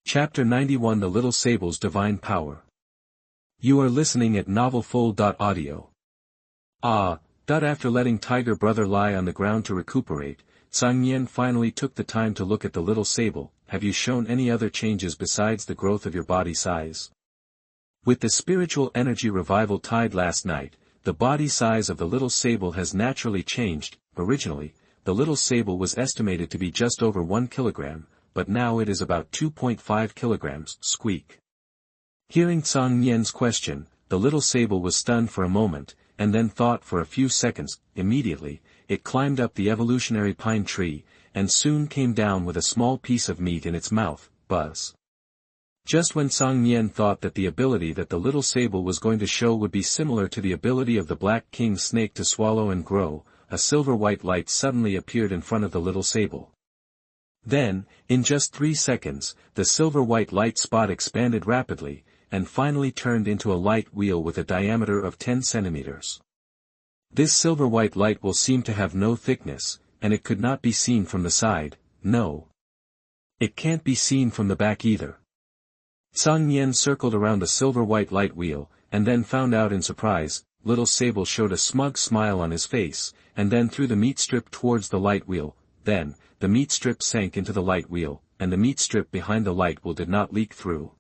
Chapter 91 The Little Sable's Divine Power. You are listening at novelfull.audio. After letting Tiger Brother lie on the ground to recuperate, Cang Nian finally took the time to look at the little sable. Have you shown any other changes besides the growth of your body size? With the spiritual energy revival tide last night, the body size of the little sable has naturally changed. Originally, the little sable was estimated to be just over 1 kilogram, but now it is about 2.5 kilograms, squeak. Hearing Cang Nian's question, the little sable was stunned for a moment, and then thought for a few seconds. Immediately, it climbed up the evolutionary pine tree, and soon came down with a small piece of meat in its mouth. Buzz. Just when Cang Nian thought that the ability that the little sable was going to show would be similar to the ability of the black king snake to swallow and grow, a silver-white light suddenly appeared in front of the little sable. Then, in just 3 seconds, the silver-white light spot expanded rapidly, and finally turned into a light wheel with a diameter of 10 centimeters. This silver-white light will seem to have no thickness, and it could not be seen from the side. No. It can't be seen from the back either. Cang Nian circled around the silver-white light wheel, and then found out in surprise. Little Sable showed a smug smile on his face, and then threw the meat strip towards the light wheel. Then, the meat strip sank into the light wheel, and the meat strip behind the light wheel did not leak through.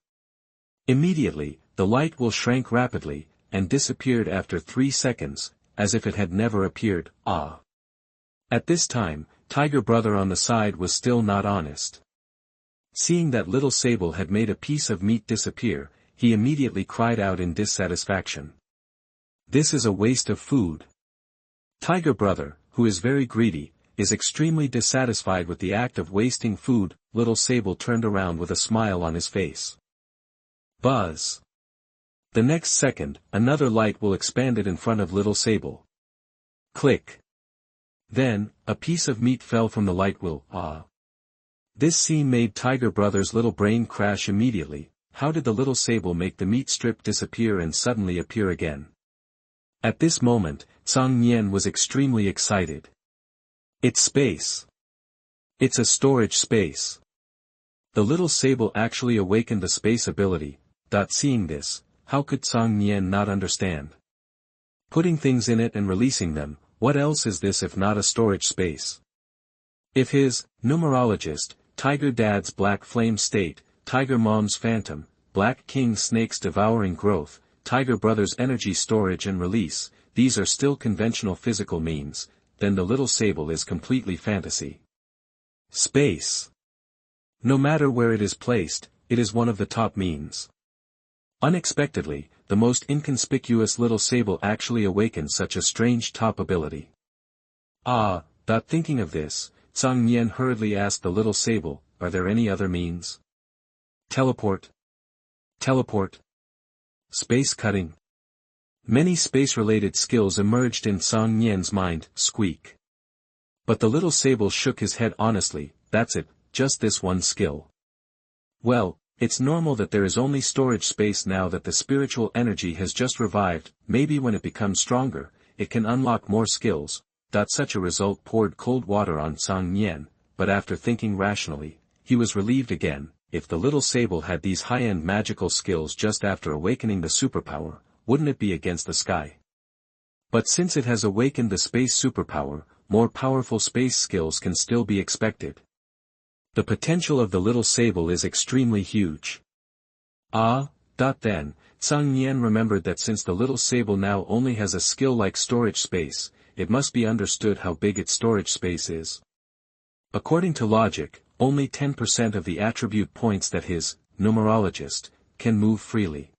Immediately, the light wheel shrank rapidly, and disappeared after 3 seconds, as if it had never appeared. At this time, Tiger Brother on the side was still not honest. Seeing that Little Sable had made a piece of meat disappear, he immediately cried out in dissatisfaction. This is a waste of food. Tiger Brother, who is very greedy, is extremely dissatisfied with the act of wasting food. Little Sable turned around with a smile on his face. Buzz. The next second, another light wheel expanded in front of Little Sable. Click. Then, a piece of meat fell from the light wheel. This scene made Tiger Brother's little brain crash immediately. How did the little sable make the meat strip disappear and suddenly appear again? At this moment, Cang Nian was extremely excited. It's space. It's a storage space. The little sable actually awakened the space ability. Seeing this, how could Cang Nian not understand? Putting things in it and releasing them, what else is this if not a storage space? If his Numerologist, Tiger Dad's Black Flame State, Tiger Mom's Phantom, Black King Snake's Devouring Growth, Tiger Brother's Energy Storage and Release, these are still conventional physical means, then the little sable is completely fantasy. Space. No matter where it is placed, it is one of the top means. Unexpectedly, the most inconspicuous little sable actually awakened such a strange top ability. Thinking of this, Cang Nian hurriedly asked the little sable, are there any other means? Teleport. Teleport. Space cutting. Many space-related skills emerged in Cang Nian's mind. Squeak. But the little sable shook his head honestly. That's it, just this one skill. Well, it's normal that there is only storage space now that the spiritual energy has just revived. Maybe when it becomes stronger, it can unlock more skills. Such a result poured cold water on Cang Nian, but after thinking rationally, he was relieved again. If the little sable had these high-end magical skills just after awakening the superpower, wouldn't it be against the sky? But since it has awakened the space superpower, more powerful space skills can still be expected. The potential of the little sable is extremely huge. Then, Cang Nian remembered that since the little sable now only has a skill like storage space, it must be understood how big its storage space is. According to logic, only 10% of the attribute points that his Numerologist can move freely.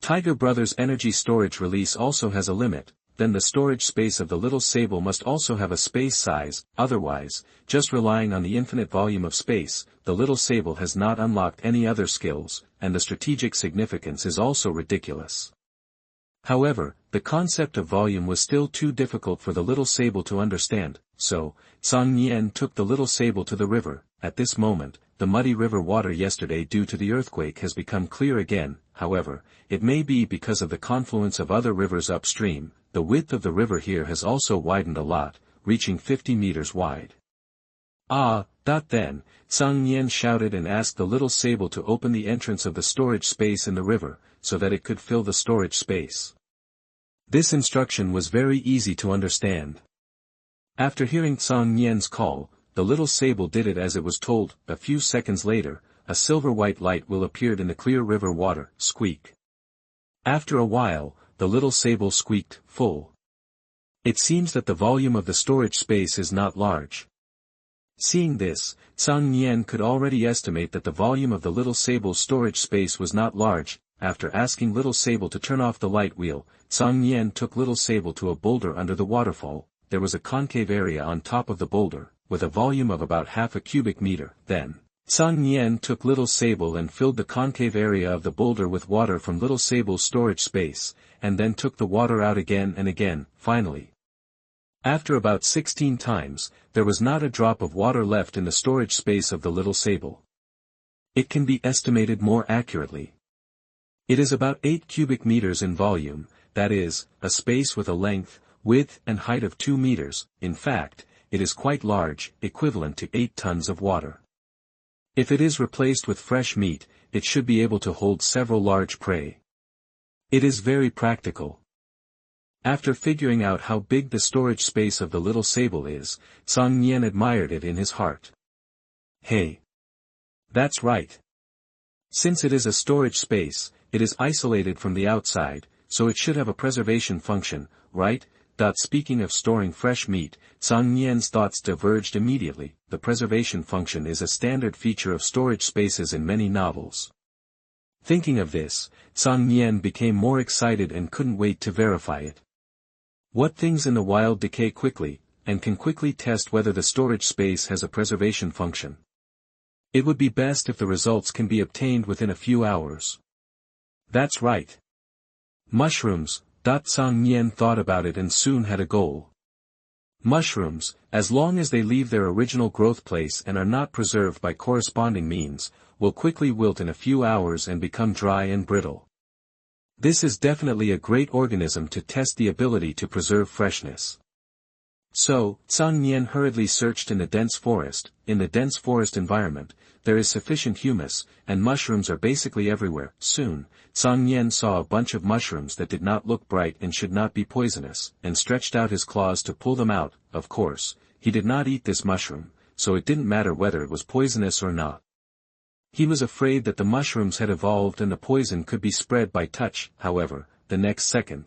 Tiger Brother's energy storage release also has a limit, then the storage space of the little sable must also have a space size. Otherwise, just relying on the infinite volume of space, the little sable has not unlocked any other skills, and the strategic significance is also ridiculous. However, the concept of volume was still too difficult for the little sable to understand, so, Cang Nian took the little sable to the river. At this moment, the muddy river water yesterday due to the earthquake has become clear again. However, it may be because of the confluence of other rivers upstream. The width of the river here has also widened a lot, reaching 50 meters wide. Then, Cang Nian shouted and asked the little sable to open the entrance of the storage space in the river, so that it could fill the storage space. This instruction was very easy to understand. After hearing Cang Nian's call, the little sable did it as it was told. A few seconds later, a silver-white light will appeared in the clear river water. Squeak. After a while, the little sable squeaked, full. It seems that the volume of the storage space is not large. Seeing this, Cang Nian could already estimate that the volume of the little sable's storage space was not large. After asking little sable to turn off the light wheel, Cang Nian took little sable to a boulder under the waterfall. There was a concave area on top of the boulder, with a volume of about half a cubic meter. Then, Cang Nian took little sable and filled the concave area of the boulder with water from little sable's storage space, and then took the water out again and again. Finally, after about 16 times, there was not a drop of water left in the storage space of the little sable. It can be estimated more accurately. It is about 8 cubic meters in volume, that is, a space with a length, width and height of 2 meters. In fact, it is quite large, equivalent to 8 tons of water. If it is replaced with fresh meat, it should be able to hold several large prey. It is very practical. After figuring out how big the storage space of the little sable is, Cang Nian admired it in his heart. Hey! That's right. Since it is a storage space, it is isolated from the outside, so it should have a preservation function, right? Speaking of storing fresh meat, Cang Nian's thoughts diverged immediately. The preservation function is a standard feature of storage spaces in many novels. Thinking of this, Cang Nian became more excited and couldn't wait to verify it. What things in the wild decay quickly, and can quickly test whether the storage space has a preservation function? It would be best if the results can be obtained within a few hours. That's right. Mushrooms. Cang Nian thought about it and soon had a goal. Mushrooms, as long as they leave their original growth place and are not preserved by corresponding means, will quickly wilt in a few hours and become dry and brittle. This is definitely a great organism to test the ability to preserve freshness. So, Cang Nian hurriedly searched in the dense forest. In the dense forest environment, there is sufficient humus, and mushrooms are basically everywhere. Soon, Cang Nian saw a bunch of mushrooms that did not look bright and should not be poisonous, and stretched out his claws to pull them out. Of course, he did not eat this mushroom, so it didn't matter whether it was poisonous or not. He was afraid that the mushrooms had evolved and the poison could be spread by touch. However, the next second,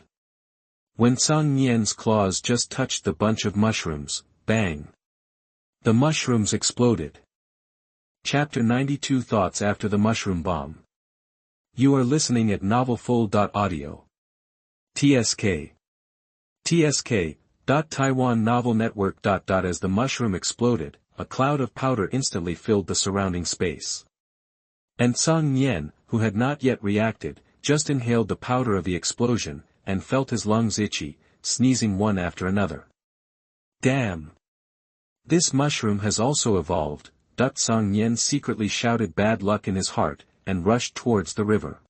when Cang Nian's claws just touched the bunch of mushrooms, bang! The mushrooms exploded. Chapter 92 Thoughts After the Mushroom Bomb. You are listening at novelfull.audio. TSK. Taiwan Novel Network. As the mushroom exploded, a cloud of powder instantly filled the surrounding space. And Cang Nian, who had not yet reacted, just inhaled the powder of the explosion, and felt his lungs itchy, sneezing one after another. Damn! This mushroom has also evolved. Cang Nian secretly shouted bad luck in his heart, and rushed towards the river.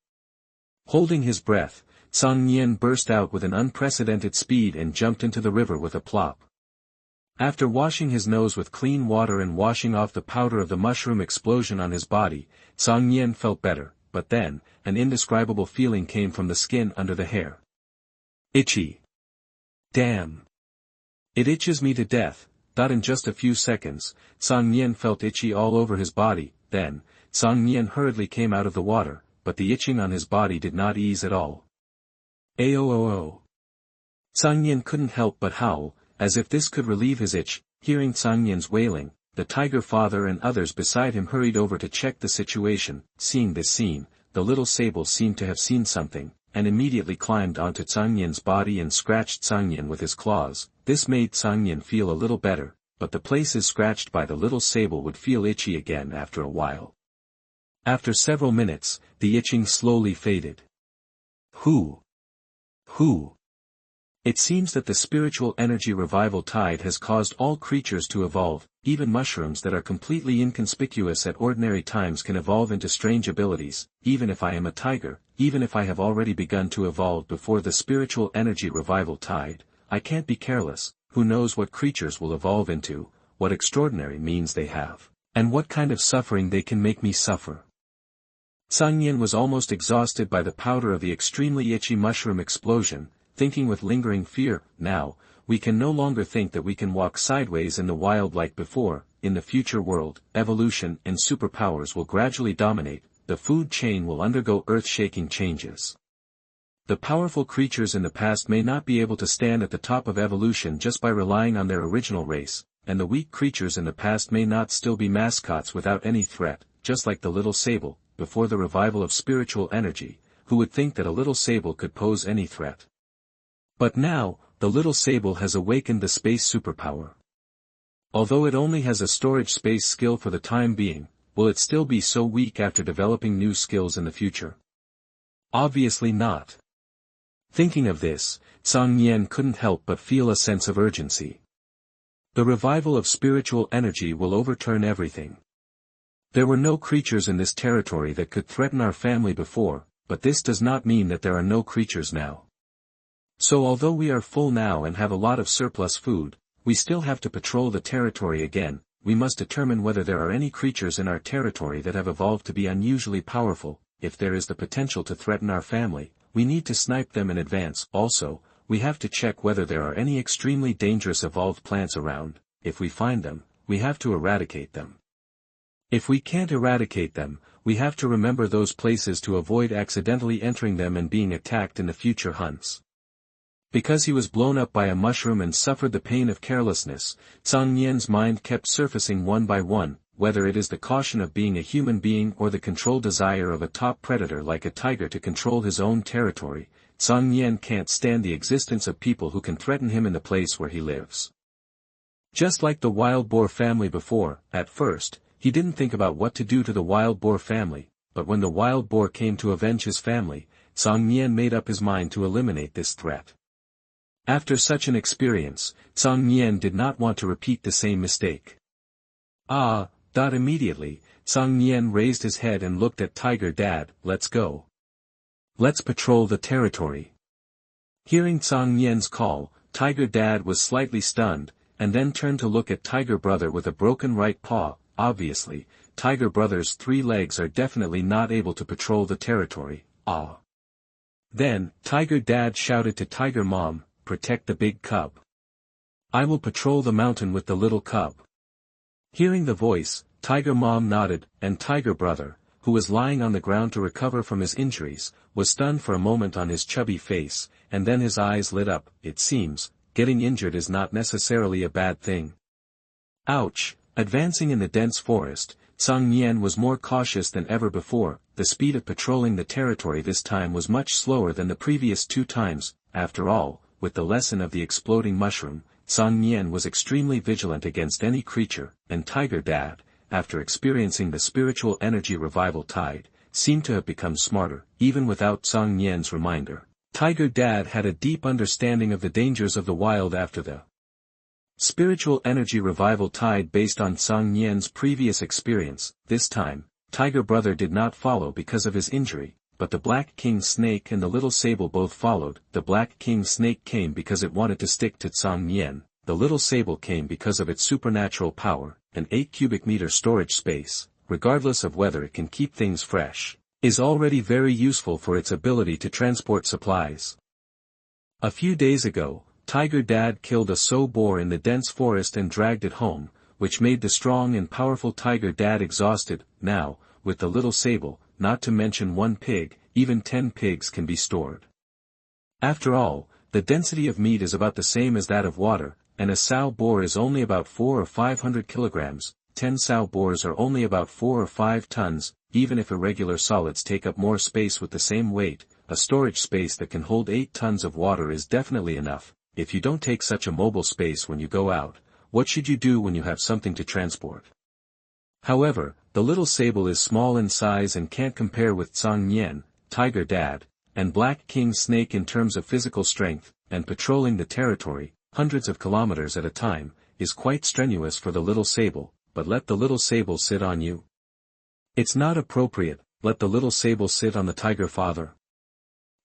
Holding his breath, Cang Nian burst out with an unprecedented speed and jumped into the river with a plop. After washing his nose with clean water and washing off the powder of the mushroom explosion on his body, Cang Nian felt better, but then, an indescribable feeling came from the skin under the hair. Itchy. Damn. It itches me to death. In just a few seconds, Cang Nian felt itchy all over his body. Then, Cang Nian hurriedly came out of the water, but the itching on his body did not ease at all. Aoo. Cang Nian couldn't help but howl, as if this could relieve his itch. Hearing Cang Nian's wailing, the tiger father and others beside him hurried over to check the situation. Seeing this scene, the little sable seemed to have seen something, and immediately climbed onto Cang Nian's body and scratched Cang Nian with his claws. This made Cang Nian feel a little better, but the places scratched by the little sable would feel itchy again after a while. After several minutes, the itching slowly faded. Who? It seems that the spiritual energy revival tide has caused all creatures to evolve. Even mushrooms that are completely inconspicuous at ordinary times can evolve into strange abilities. Even if I am a tiger, even if I have already begun to evolve before the spiritual energy revival tide, I can't be careless. Who knows what creatures will evolve into, what extraordinary means they have, and what kind of suffering they can make me suffer. Cang Nian was almost exhausted by the powder of the extremely itchy mushroom explosion, thinking with lingering fear, now, we can no longer think that we can walk sideways in the wild like before. In the future world, evolution and superpowers will gradually dominate, the food chain will undergo earth-shaking changes. The powerful creatures in the past may not be able to stand at the top of evolution just by relying on their original race, and the weak creatures in the past may not still be mascots without any threat, just like the little sable, before the revival of spiritual energy, who would think that a little sable could pose any threat. But now, the little sable has awakened the space superpower. Although it only has a storage space skill for the time being, will it still be so weak after developing new skills in the future? Obviously not. Thinking of this, Cang Nian couldn't help but feel a sense of urgency. The revival of spiritual energy will overturn everything. There were no creatures in this territory that could threaten our family before, but this does not mean that there are no creatures now. So although we are full now and have a lot of surplus food, we still have to patrol the territory again. We must determine whether there are any creatures in our territory that have evolved to be unusually powerful. If there is the potential to threaten our family, we need to snipe them in advance. Also, we have to check whether there are any extremely dangerous evolved plants around. If we find them, we have to eradicate them. If we can't eradicate them, we have to remember those places to avoid accidentally entering them and being attacked in the future hunts. Because he was blown up by a mushroom and suffered the pain of carelessness, Cang Nian's mind kept surfacing one by one, whether it is the caution of being a human being or the control desire of a top predator like a tiger to control his own territory. Cang Nian can't stand the existence of people who can threaten him in the place where he lives. Just like the wild boar family before, at first, he didn't think about what to do to the wild boar family, but when the wild boar came to avenge his family, Cang Nian made up his mind to eliminate this threat. After such an experience, Cang Nian did not want to repeat the same mistake. Immediately, Cang Nian raised his head and looked at Tiger Dad. Let's go. Let's patrol the territory. Hearing Cang Nian's call, Tiger Dad was slightly stunned, and then turned to look at Tiger Brother with a broken right paw. Obviously, Tiger Brother's 3 legs are definitely not able to patrol the territory. Then, Tiger Dad shouted to Tiger Mom, protect the big cub. I will patrol the mountain with the little cub. Hearing the voice, Tiger Mom nodded, and Tiger Brother, who was lying on the ground to recover from his injuries, was stunned for a moment on his chubby face, and then his eyes lit up. It seems, getting injured is not necessarily a bad thing. Ouch! Advancing in the dense forest, Cang Nian was more cautious than ever before. The speed of patrolling the territory this time was much slower than the previous 2 times. After all, with the lesson of the exploding mushroom, Cang Nian was extremely vigilant against any creature, and Tiger Dad, after experiencing the spiritual energy revival tide, seemed to have become smarter, even without Cang Nian's reminder. Tiger Dad had a deep understanding of the dangers of the wild after the spiritual energy revival tide based on Cang Nian's previous experience. This time, Tiger Brother did not follow because of his injury, but the Black King Snake and the Little Sable both followed. The Black King Snake came because it wanted to stick to Cang Nian, the Little Sable came because of its supernatural power. An 8 cubic meter storage space, regardless of whether it can keep things fresh, is already very useful for its ability to transport supplies. A few days ago, Tiger Dad killed a sow boar in the dense forest and dragged it home, which made the strong and powerful Tiger Dad exhausted. Now, with the Little Sable, not to mention 1 pig, even 10 pigs can be stored. After all, the density of meat is about the same as that of water, and a sow boar is only about 400 or 500 kilograms, 10 sow boars are only about 4 or 5 tons. Even if irregular solids take up more space with the same weight, a storage space that can hold 8 tons of water is definitely enough. If you don't take such a mobile space when you go out, what should you do when you have something to transport? However, the Little Sable is small in size and can't compare with Cang Nian, Tiger Dad, and Black King Snake in terms of physical strength, and patrolling the territory, hundreds of kilometers at a time, is quite strenuous for the Little Sable. But let the Little Sable sit on you? It's not appropriate. Let the Little Sable sit on the Tiger Father.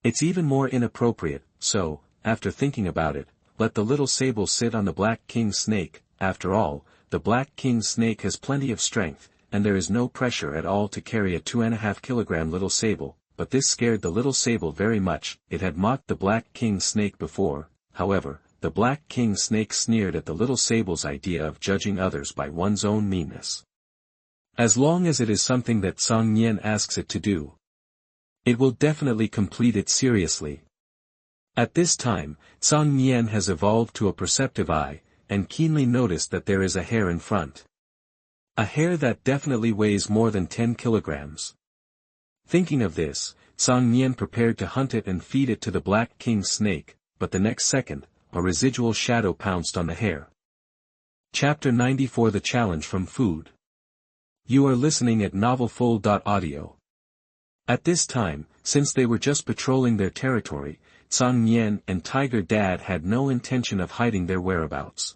It's even more inappropriate. So, after thinking about it, let the Little Sable sit on the Black King Snake. After all, the Black King snake has plenty of strength, and there is no pressure at all to carry a 2.5 kilogram little sable, but this scared the little sable very much. It had mocked the Black King snake before, however, the Black King snake sneered at the little sable's idea of judging others by one's own meanness. As long as it is something that Cang Nian asks it to do, it will definitely complete it seriously. At this time, Cang Nian has evolved to a perceptive eye, and keenly noticed that there is a hare in front. A hare that definitely weighs more than 10 kilograms. Thinking of this, Cang Nian prepared to hunt it and feed it to the Black King snake, but the next second, a residual shadow pounced on the hare. Chapter 94 The Challenge from Food. You are listening at novelfull.audio. At this time, since they were just patrolling their territory, Cang Nian and Tiger Dad had no intention of hiding their whereabouts.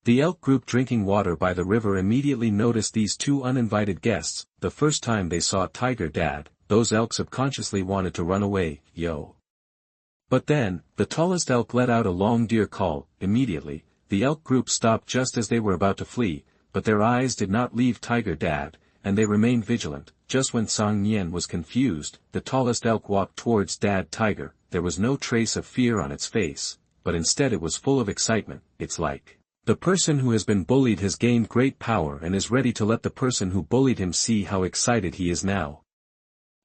The elk group drinking water by the river immediately noticed these two uninvited guests. The first time they saw Tiger Dad, those elk subconsciously wanted to run away, yo. But then, the tallest elk let out a long deer call. Immediately, the elk group stopped just as they were about to flee, but their eyes did not leave Tiger Dad, and they remained vigilant. Just when Cang Nian was confused, the tallest elk walked towards Dad Tiger. There was no trace of fear on its face, but instead it was full of excitement. It's like the person who has been bullied has gained great power and is ready to let the person who bullied him see how excited he is now.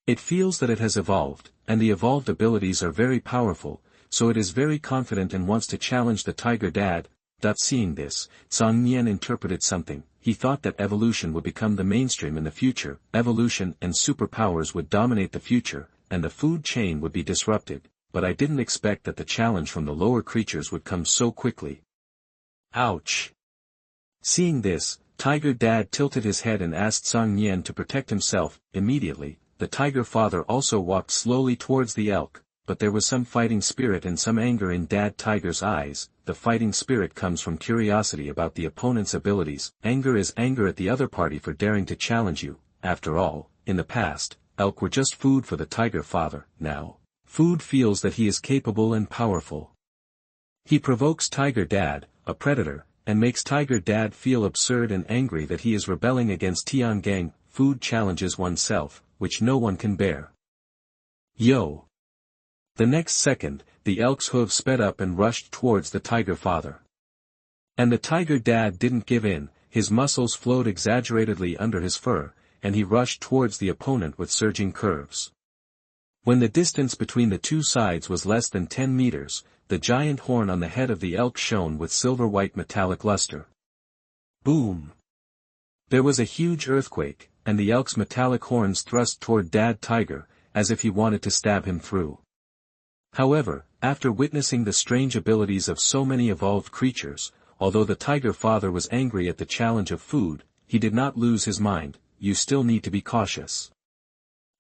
It feels that it has evolved, and the evolved abilities are very powerful, so it is very confident and wants to challenge the Tiger Dad. Seeing this, Cang Nian interpreted something. He thought that evolution would become the mainstream in the future, evolution and superpowers would dominate the future, and the food chain would be disrupted, but I didn't expect that the challenge from the lower creatures would come so quickly. Ouch! Seeing this, Tiger Dad tilted his head and asked Cang Nian to protect himself. Immediately, the Tiger Father also walked slowly towards the elk, but there was some fighting spirit and some anger in Dad Tiger's eyes. The fighting spirit comes from curiosity about the opponent's abilities. Anger is anger at the other party for daring to challenge you. After all, in the past, elk were just food for the Tiger Father. Now, food feels that he is capable and powerful. He provokes Tiger Dad, a predator, and makes Tiger Dad feel absurd and angry that he is rebelling against Tiangang. Food challenges oneself, which no one can bear. Yo! The next second, the elk's hooves sped up and rushed towards the Tiger Father. And the Tiger Dad didn't give in. His muscles flowed exaggeratedly under his fur, and he rushed towards the opponent with surging curves. When the distance between the two sides was less than 10 meters, the giant horn on the head of the elk shone with silver-white metallic luster. Boom! There was a huge earthquake, and the elk's metallic horns thrust toward Dad Tiger, as if he wanted to stab him through. However, after witnessing the strange abilities of so many evolved creatures, although the Tiger Father was angry at the challenge of food, he did not lose his mind. You still need to be cautious.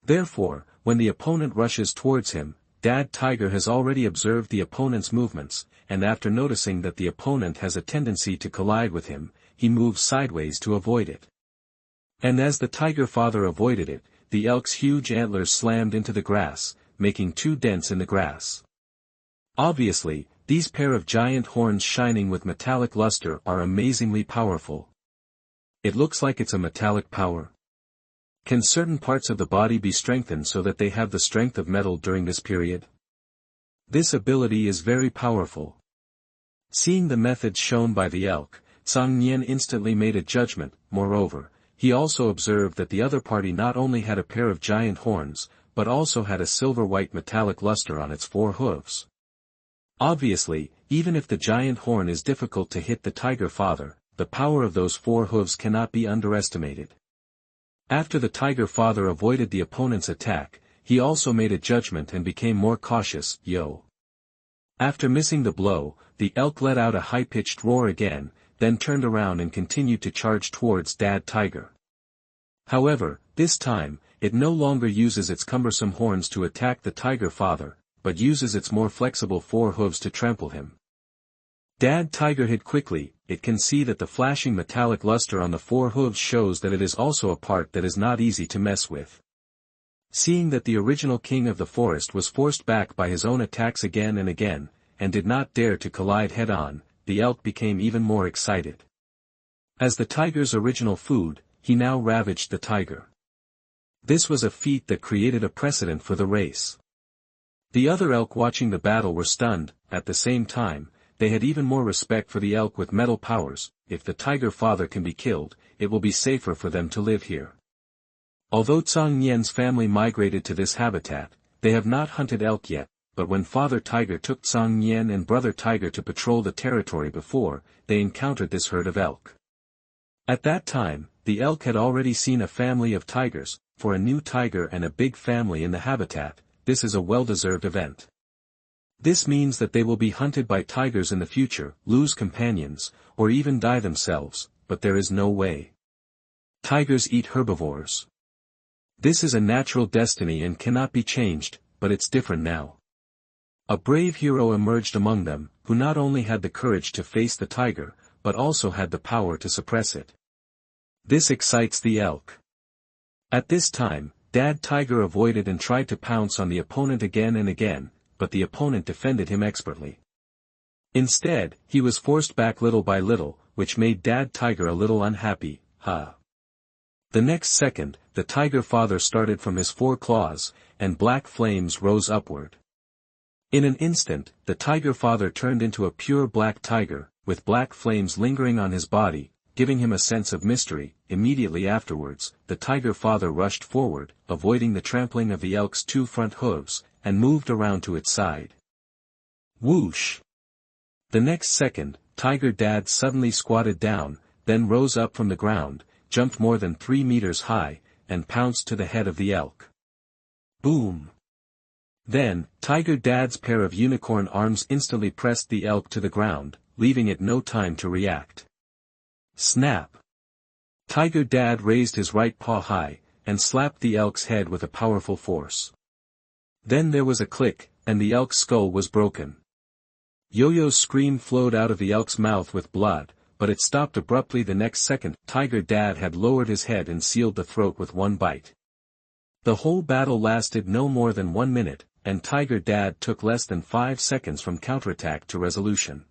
Therefore, when the opponent rushes towards him, Dad Tiger has already observed the opponent's movements, and after noticing that the opponent has a tendency to collide with him, he moves sideways to avoid it. And as the Tiger Father avoided it, the elk's huge antlers slammed into the grass, making 2 dents in the grass. Obviously, these pair of giant horns shining with metallic luster are amazingly powerful. It looks like it's a metallic power. Can certain parts of the body be strengthened so that they have the strength of metal during this period? This ability is very powerful. Seeing the methods shown by the elk, Cang Nian instantly made a judgment. Moreover, he also observed that the other party not only had a pair of giant horns, but also had a silver-white metallic luster on its 4 hooves. Obviously, even if the giant horn is difficult to hit the Tiger Father, the power of those 4 hooves cannot be underestimated. After the Tiger Father avoided the opponent's attack, he also made a judgment and became more cautious. Yo! After missing the blow, the elk let out a high-pitched roar again, then turned around and continued to charge towards Dad Tiger. However, this time, it no longer uses its cumbersome horns to attack the Tiger Father, but uses its more flexible 4 hooves to trample him. Dad Tiger hid quickly. It can see that the flashing metallic luster on the 4 hooves shows that it is also a part that is not easy to mess with. Seeing that the original king of the forest was forced back by his own attacks again and again, and did not dare to collide head-on, the elk became even more excited. As the tiger's original food, he now ravaged the tiger. This was a feat that created a precedent for the race. The other elk watching the battle were stunned. At the same time, they had even more respect for the elk with metal powers. If the tiger father can be killed, it will be safer for them to live here. Although Cang Nian's family migrated to this habitat, they have not hunted elk yet, but when Father Tiger took Cang Nian and Brother Tiger to patrol the territory before, they encountered this herd of elk. At that time, the elk had already seen a family of tigers. For a new tiger and a big family in the habitat, this is a well-deserved event. This means that they will be hunted by tigers in the future, lose companions, or even die themselves, but there is no way. Tigers eat herbivores. This is a natural destiny and cannot be changed, but it's different now. A brave hero emerged among them, who not only had the courage to face the tiger, but also had the power to suppress it. This excites the elk. At this time, Dad Tiger avoided and tried to pounce on the opponent again and again, but the opponent defended him expertly. Instead, he was forced back little by little, which made Dad Tiger a little unhappy. The next second, the tiger father started from his 4 claws, and black flames rose upward. In an instant, the tiger father turned into a pure black tiger, with black flames lingering on his body, giving him a sense of mystery. Immediately afterwards, the tiger father rushed forward, avoiding the trampling of the elk's 2 front hooves, and moved around to its side. Whoosh! The next second, Tiger Dad suddenly squatted down, then rose up from the ground, jumped more than 3 meters high, and pounced to the head of the elk. Boom! Then, Tiger Dad's pair of unicorn arms instantly pressed the elk to the ground, leaving it no time to react. Snap! Tiger Dad raised his right paw high, and slapped the elk's head with a powerful force. Then there was a click, and the elk's skull was broken. Yo-Yo's scream flowed out of the elk's mouth with blood, but it stopped abruptly the next second. Tiger Dad had lowered his head and sealed the throat with one bite. The whole battle lasted no more than 1 minute, and Tiger Dad took less than 5 seconds from counterattack to resolution.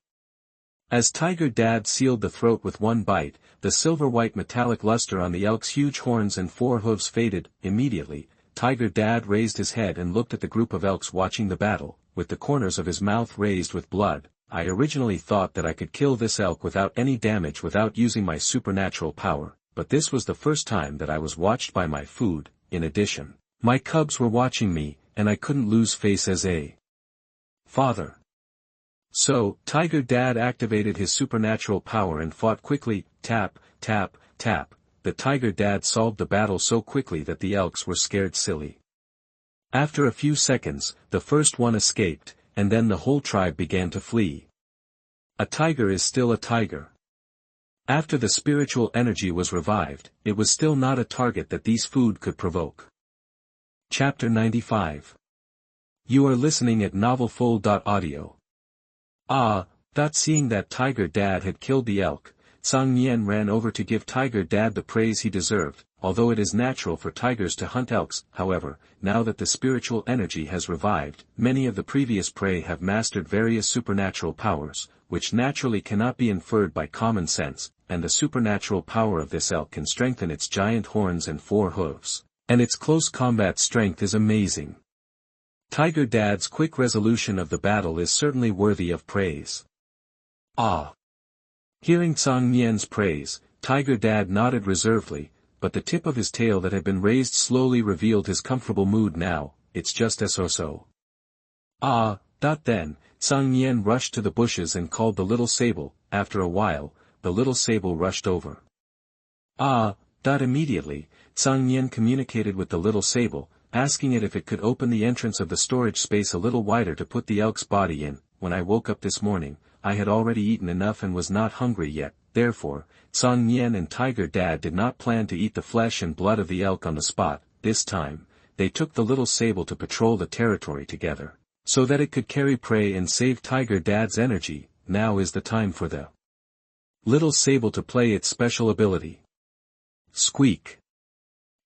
As Tiger Dad sealed the throat with one bite, the silver-white metallic luster on the elk's huge horns and 4 hooves faded. Immediately, Tiger Dad raised his head and looked at the group of elks watching the battle, with the corners of his mouth raised with blood. I originally thought that I could kill this elk without any damage without using my supernatural power, but this was the first time that I was watched by my food. In addition, my cubs were watching me, and I couldn't lose face as a father. So, Tiger Dad activated his supernatural power and fought quickly. Tap, tap, tap. The Tiger Dad solved the battle so quickly that the elks were scared silly. After a few seconds, the first one escaped, and then the whole tribe began to flee. A tiger is still a tiger. After the spiritual energy was revived, it was still not a target that these food could provoke. Chapter 95. You are listening at novelfull.audio. Seeing that Tiger Dad had killed the elk, Cang Nian ran over to give Tiger Dad the praise he deserved. Although it is natural for tigers to hunt elks, however, now that the spiritual energy has revived, many of the previous prey have mastered various supernatural powers, which naturally cannot be inferred by common sense, and the supernatural power of this elk can strengthen its giant horns and 4 hooves, and its close combat strength is amazing. Tiger Dad's quick resolution of the battle is certainly worthy of praise. Hearing Cang Nian's praise, Tiger Dad nodded reservedly, but the tip of his tail that had been raised slowly revealed his comfortable mood now. It's just so. Then, Cang Nian rushed to the bushes and called the little sable. After a while, the little sable rushed over. Immediately, Cang Nian communicated with the little sable, asking it if it could open the entrance of the storage space a little wider to put the elk's body in. When I woke up this morning, I had already eaten enough and was not hungry yet. Therefore, Cang Nian and Tiger Dad did not plan to eat the flesh and blood of the elk on the spot. This time, they took the little sable to patrol the territory together, so that it could carry prey and save Tiger Dad's energy. Now is the time for the little sable to play its special ability. Squeak.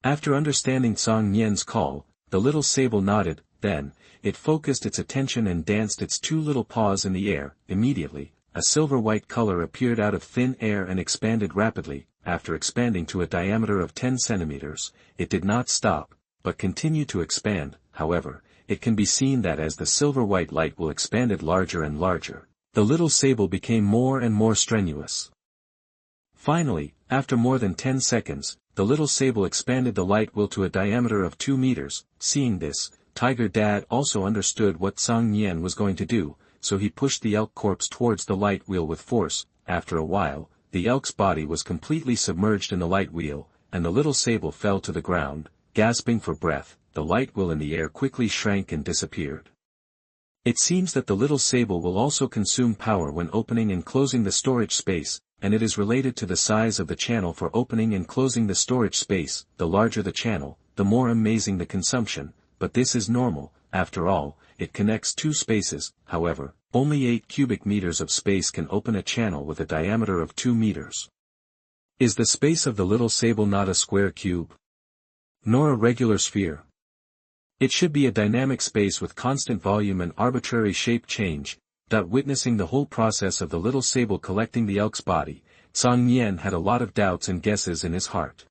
After understanding Cang Nian's call, the little sable nodded. Then, it focused its attention and danced its 2 little paws in the air. Immediately, a silver-white color appeared out of thin air and expanded rapidly. After expanding to a diameter of 10 centimeters, it did not stop, but continued to expand. However, it can be seen that as the silver-white light will expanded larger and larger, the little sable became more and more strenuous. Finally, after more than 10 seconds, the little sable expanded the light wheel to a diameter of 2 meters. Seeing this, Tiger Dad also understood what Cang Nian was going to do, so he pushed the elk corpse towards the light wheel with force. After a while, the elk's body was completely submerged in the light wheel, and the little sable fell to the ground. Gasping for breath, the light wheel in the air quickly shrank and disappeared. It seems that the little sable will also consume power when opening and closing the storage space, and it is related to the size of the channel for opening and closing the storage space. The larger the channel, the more amazing the consumption, but this is normal. After all, it connects two spaces. However, only 8 cubic meters of space can open a channel with a diameter of 2 meters. Is the space of the little sable not a square cube, nor a regular sphere? It should be a dynamic space with constant volume and arbitrary shape change. Witnessing the whole process of the little sable collecting the elk's body, Cang Nian had a lot of doubts and guesses in his heart.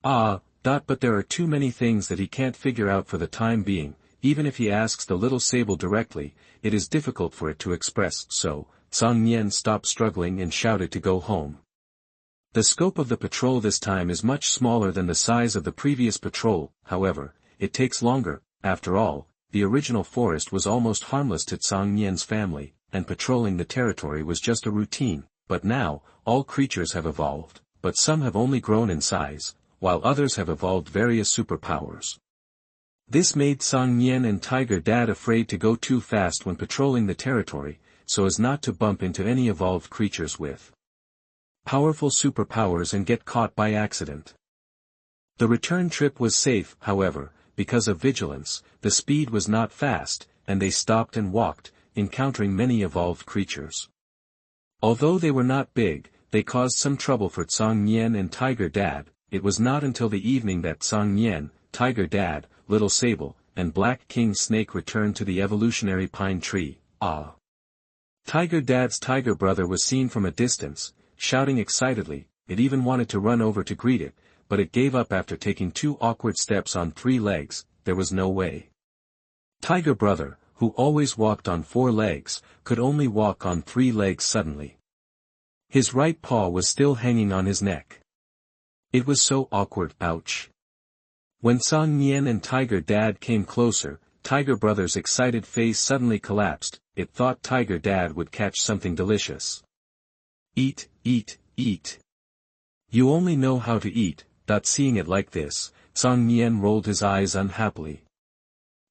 But there are too many things that he can't figure out for the time being. Even if he asks the little sable directly, it is difficult for it to express. So, Cang Nian stopped struggling and shouted to go home. The scope of the patrol this time is much smaller than the size of the previous patrol. However, it takes longer. After all, the original forest was almost harmless to Cang Nian's family, and patrolling the territory was just a routine. But now, all creatures have evolved, but some have only grown in size, while others have evolved various superpowers. This made Cang Nian and Tiger Dad afraid to go too fast when patrolling the territory, so as not to bump into any evolved creatures with powerful superpowers and get caught by accident. The return trip was safe. However, because of vigilance, the speed was not fast, and they stopped and walked, encountering many evolved creatures. Although they were not big, they caused some trouble for Cang Nian and Tiger Dad. It was not until the evening that Cang Nian, Tiger Dad, Little Sable, and Black King Snake returned to the evolutionary pine tree. Tiger Dad's tiger brother was seen from a distance, shouting excitedly. It even wanted to run over to greet it, but it gave up after taking 2 awkward steps on 3 legs. There was no way. Tiger brother, who always walked on 4 legs, could only walk on 3 legs suddenly. His right paw was still hanging on his neck. It was so awkward. Ouch. When Cang Nian and Tiger Dad came closer, Tiger brother's excited face suddenly collapsed. It thought Tiger Dad would catch something delicious. Eat, eat, eat. You only know how to eat. Seeing it like this, Cang Nian rolled his eyes unhappily.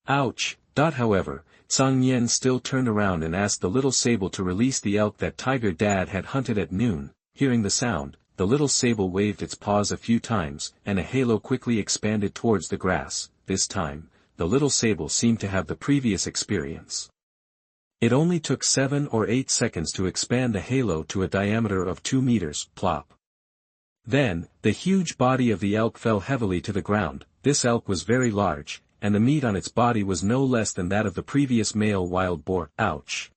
Ouch. However, Cang Nian still turned around and asked the little sable to release the elk that Tiger Dad had hunted at noon. Hearing the sound, the little sable waved its paws a few times, and a halo quickly expanded towards the grass. This time, the little sable seemed to have the previous experience. It only took 7 or 8 seconds to expand the halo to a diameter of 2 meters. Plop. Then, the huge body of the elk fell heavily to the ground. This elk was very large, and the meat on its body was no less than that of the previous male wild boar. Ouch.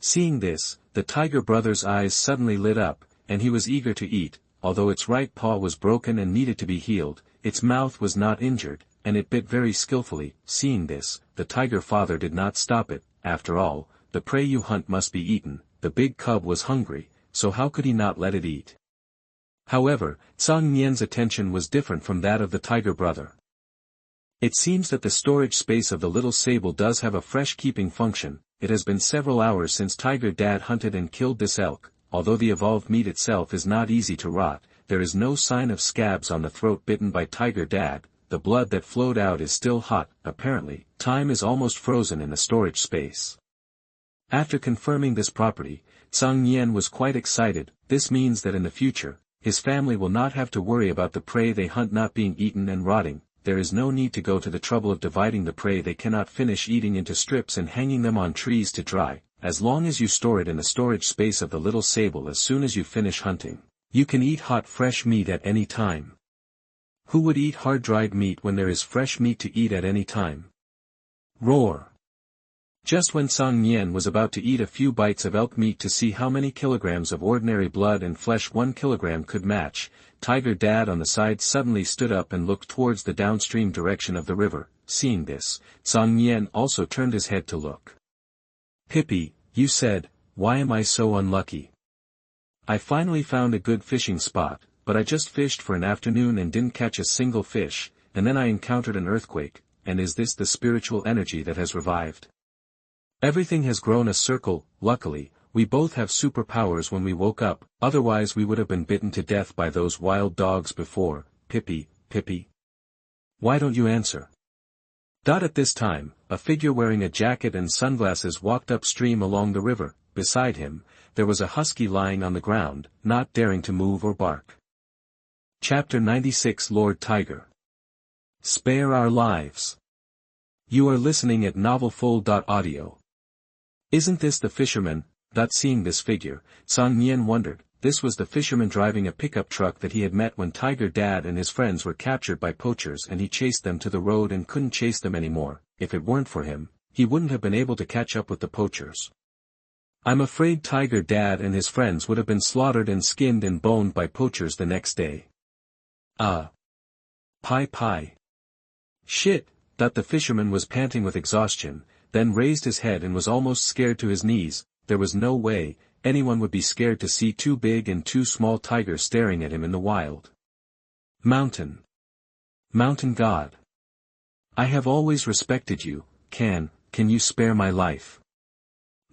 Seeing this, the tiger brother's eyes suddenly lit up, and he was eager to eat. Although its right paw was broken and needed to be healed, its mouth was not injured, and it bit very skillfully. Seeing this, the tiger father did not stop it. After all, the prey you hunt must be eaten. The big cub was hungry, so how could he not let it eat? However, Cang Nian's attention was different from that of the tiger brother. It seems that the storage space of the little sable does have a fresh-keeping function. It has been several hours since Tiger Dad hunted and killed this elk. Although the evolved meat itself is not easy to rot, there is no sign of scabs on the throat bitten by Tiger Dad. The blood that flowed out is still hot. Apparently, time is almost frozen in the storage space. After confirming this property, Cang Nian was quite excited. This means that in the future, his family will not have to worry about the prey they hunt not being eaten and rotting. There is no need to go to the trouble of dividing the prey they cannot finish eating into strips and hanging them on trees to dry. As long as you store it in the storage space of the little sable as soon as you finish hunting, you can eat hot fresh meat at any time. Who would eat hard dried meat when there is fresh meat to eat at any time? Roar. Just when Cang Nian was about to eat a few bites of elk meat to see how many kilograms of ordinary blood and flesh 1 kilogram could match, Tiger Dad on the side suddenly stood up and looked towards the downstream direction of the river. Seeing this, Cang Nian also turned his head to look. "Pippi, you said, why am I so unlucky? I finally found a good fishing spot, but I just fished for an afternoon and didn't catch a single fish, and then I encountered an earthquake, and is this the spiritual energy that has revived? Everything has grown a circle. Luckily, we both have superpowers when we woke up, otherwise we would have been bitten to death by those wild dogs before. Pippi, Pippi. Why don't you answer?" At this time, a figure wearing a jacket and sunglasses walked upstream along the river. Beside him, there was a husky lying on the ground, not daring to move or bark. Chapter 96 Lord Tiger. Spare our lives. You are listening at novelfull.audio. Isn't this the fisherman? Seeing this figure, Cang Nian wondered. This was the fisherman driving a pickup truck that he had met when Tiger Dad and his friends were captured by poachers, and he chased them to the road and couldn't chase them anymore. If it weren't for him, he wouldn't have been able to catch up with the poachers. I'm afraid Tiger Dad and his friends would have been slaughtered and skinned and boned by poachers the next day. Pie. Shit. The fisherman was panting with exhaustion, then raised his head and was almost scared to his knees. There was no way anyone would be scared to see 2 big and 2 small tigers staring at him in the wild. Mountain God. I have always respected you. Can you spare my life?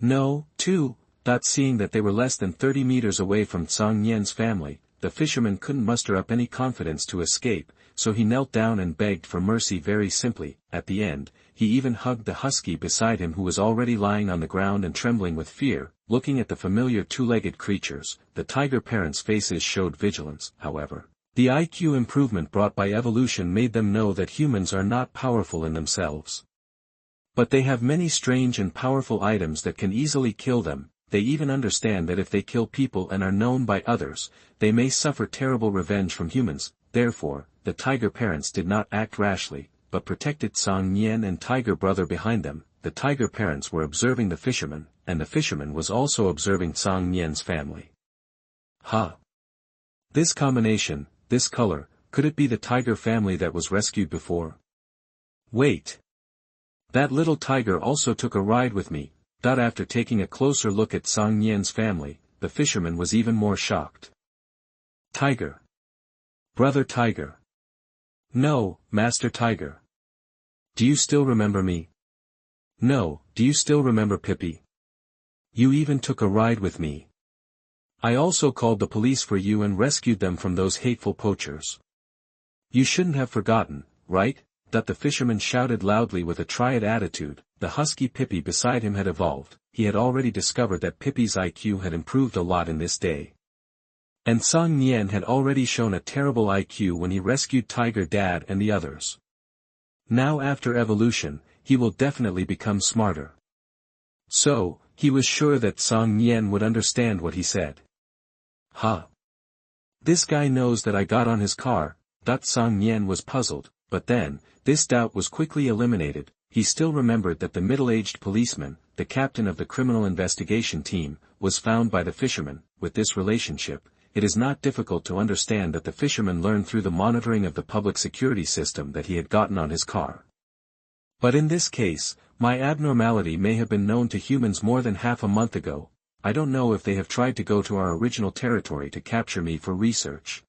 No, too. Seeing that they were less than 30 meters away from Cang Nian's family, the fisherman couldn't muster up any confidence to escape, so he knelt down and begged for mercy very simply. At the end, he even hugged the husky beside him, who was already lying on the ground and trembling with fear. Looking at the familiar 2-legged creatures, the tiger parents' faces showed vigilance. However, the IQ improvement brought by evolution made them know that humans are not powerful in themselves. But they have many strange and powerful items that can easily kill them. They even understand that if they kill people and are known by others, they may suffer terrible revenge from humans. Therefore, the tiger parents did not act rashly, but protected Cang Nian and Tiger Brother behind them. The tiger parents were observing the fisherman, and the fisherman was also observing Cang Nian's family. This combination, this color, could it be the tiger family that was rescued before? Wait. That little tiger also took a ride with me. After taking a closer look at Cang Nian's family, the fisherman was even more shocked. Tiger. Brother Tiger. No, Master Tiger. Do you still remember me? No, do you still remember Pippi? You even took a ride with me. I also called the police for you and rescued them from those hateful poachers. You shouldn't have forgotten, right? The fisherman shouted loudly with a triad attitude. The husky Pippi beside him had evolved. He had already discovered that Pippi's IQ had improved a lot in this day. And Cang Nian had already shown a terrible IQ when he rescued Tiger Dad and the others. Now after evolution, he will definitely become smarter. So, he was sure that Cang Nian would understand what he said. This guy knows that I got on his car. Cang Nian was puzzled, but then, this doubt was quickly eliminated. He still remembered that the middle-aged policeman, the captain of the criminal investigation team, was found by the fisherman. With this relationship, it is not difficult to understand that the fisherman learned through the monitoring of the public security system that he had gotten on his car. But in this case, my abnormality may have been known to humans more than half a month ago. I don't know if they have tried to go to our original territory to capture me for research.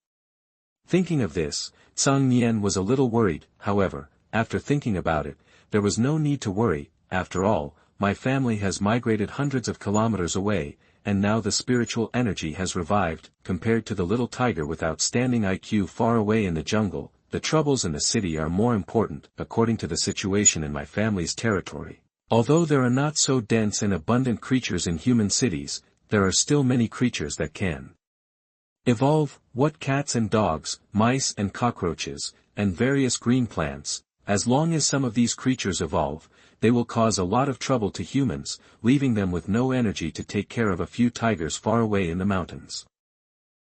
Thinking of this, Cang Nian was a little worried. However, after thinking about it, there was no need to worry. After all, my family has migrated hundreds of kilometers away, and now the spiritual energy has revived. Compared to the little tiger with outstanding IQ far away in the jungle, the troubles in the city are more important. According to the situation in my family's territory, although there are not so dense and abundant creatures in human cities, there are still many creatures that can evolve. What cats and dogs, mice and cockroaches, and various green plants. As long as some of these creatures evolve, they will cause a lot of trouble to humans, leaving them with no energy to take care of a few tigers far away in the mountains.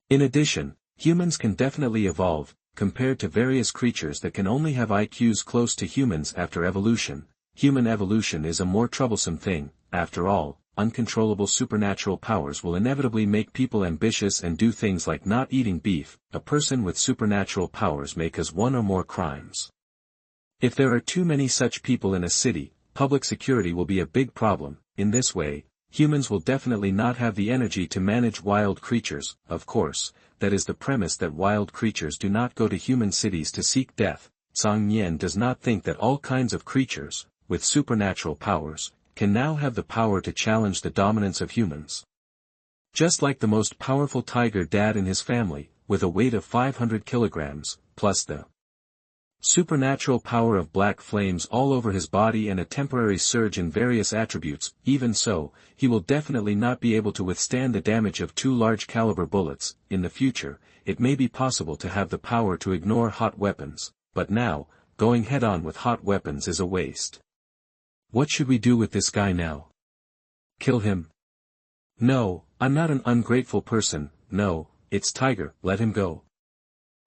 In addition, humans can definitely evolve. Compared to various creatures that can only have IQs close to humans after evolution, human evolution is a more troublesome thing. After all, uncontrollable supernatural powers will inevitably make people ambitious and do things like not eating beef. A person with supernatural powers may cause one or more crimes. If there are too many such people in a city, public security will be a big problem. In this way, humans will definitely not have the energy to manage wild creatures. Of course, that is the premise that wild creatures do not go to human cities to seek death. Cang Nian does not think that all kinds of creatures, with supernatural powers, can now have the power to challenge the dominance of humans. Just like the most powerful tiger dad in his family, with a weight of 500 kilograms, plus the supernatural power of black flames all over his body and a temporary surge in various attributes. Even so, he will definitely not be able to withstand the damage of 2 large caliber bullets. In the future, it may be possible to have the power to ignore hot weapons, but now, going head-on with hot weapons is a waste. What should we do with this guy now? Kill him? No, I'm not an ungrateful person. No, it's Tiger, let him go.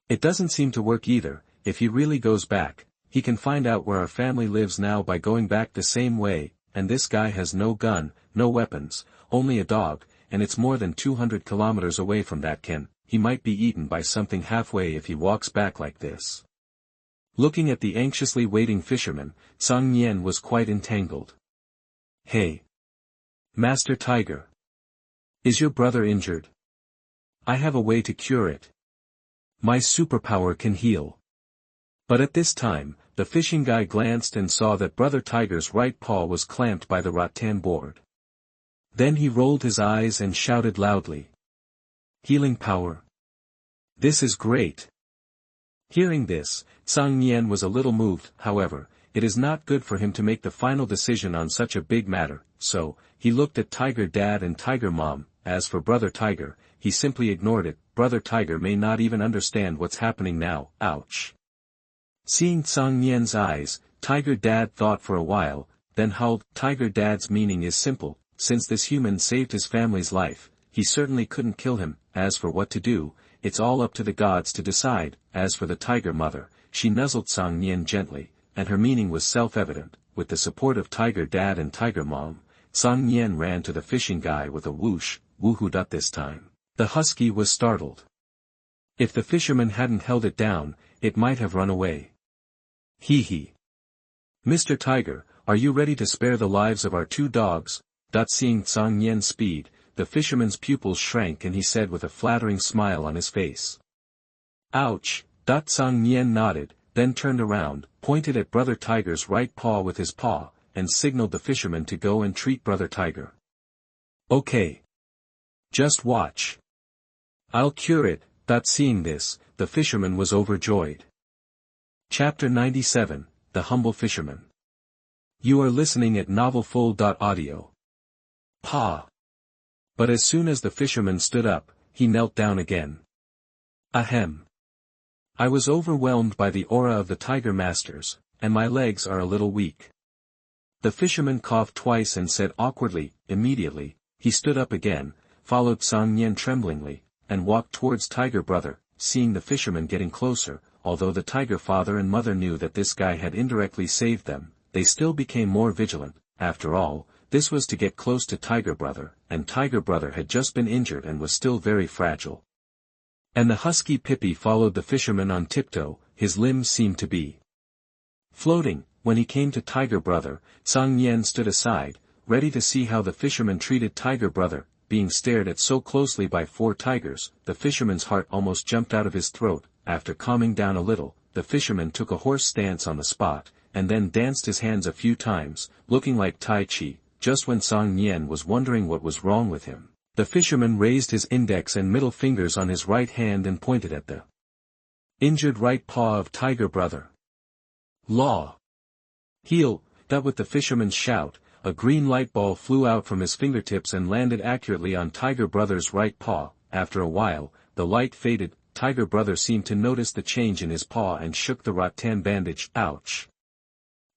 It doesn't seem to work either. If he really goes back, he can find out where our family lives now by going back the same way, and this guy has no gun, no weapons, only a dog, and it's more than 200 kilometers away from that kin. He might be eaten by something halfway if he walks back like this. Looking at the anxiously waiting fisherman, Cang Nian was quite entangled. Hey! Master Tiger! Is your brother injured? I have a way to cure it. My superpower can heal. But at this time, the fishing guy glanced and saw that Brother Tiger's right paw was clamped by the rattan board. Then he rolled his eyes and shouted loudly. Healing power. This is great. Hearing this, Cang Nian was a little moved. However, it is not good for him to make the final decision on such a big matter, so, he looked at Tiger Dad and Tiger Mom. As for Brother Tiger, he simply ignored it. Brother Tiger may not even understand what's happening now. Ouch. Seeing Cang Nian's eyes, Tiger Dad thought for a while, then howled. Tiger Dad's meaning is simple: since this human saved his family's life, he certainly couldn't kill him. As for what to do, it's all up to the gods to decide. As for the Tiger Mother, she nuzzled Cang Nian gently, and her meaning was self-evident. With the support of Tiger Dad and Tiger Mom, Cang Nian ran to the fishing guy with a whoosh, woohoo. This time, the husky was startled. If the fisherman hadn't held it down, it might have run away. Hee hee. Mr. Tiger, are you ready to spare the lives of our 2 dogs? Seeing Cang Nian's speed, the fisherman's pupils shrank and he said with a flattering smile on his face. Ouch. Cang Nian nodded, then turned around, pointed at Brother Tiger's right paw with his paw, and signaled the fisherman to go and treat Brother Tiger. Okay. Just watch. I'll cure it. Seeing this, the fisherman was overjoyed. Chapter 97, The Humble Fisherman. You are listening at novelfull.audio. Pa. But as soon as the fisherman stood up, he knelt down again. Ahem. I was overwhelmed by the aura of the Tiger Masters, and my legs are a little weak. The fisherman coughed twice and said awkwardly. Immediately, he stood up again, followed Cang Nian tremblingly, and walked towards Tiger Brother. Seeing the fisherman getting closer, although the Tiger Father and Mother knew that this guy had indirectly saved them, they still became more vigilant. After all, this was to get close to Tiger Brother, and Tiger Brother had just been injured and was still very fragile. And the husky Pippi followed the fisherman on tiptoe. His limbs seemed to be floating. When he came to Tiger Brother, Cang Nian stood aside, ready to see how the fisherman treated Tiger Brother. Being stared at so closely by 4 tigers, the fisherman's heart almost jumped out of his throat. After calming down a little, the fisherman took a horse stance on the spot, and then danced his hands a few times, looking like Tai Chi. Just when Cang Nian was wondering what was wrong with him, the fisherman raised his index and middle fingers on his right hand and pointed at the injured right paw of Tiger Brother. Law. Heal. With the fisherman's shout, a green light ball flew out from his fingertips and landed accurately on Tiger Brother's right paw. After a while, the light faded. Tiger Brother seemed to notice the change in his paw and shook the rattan bandage. Ouch.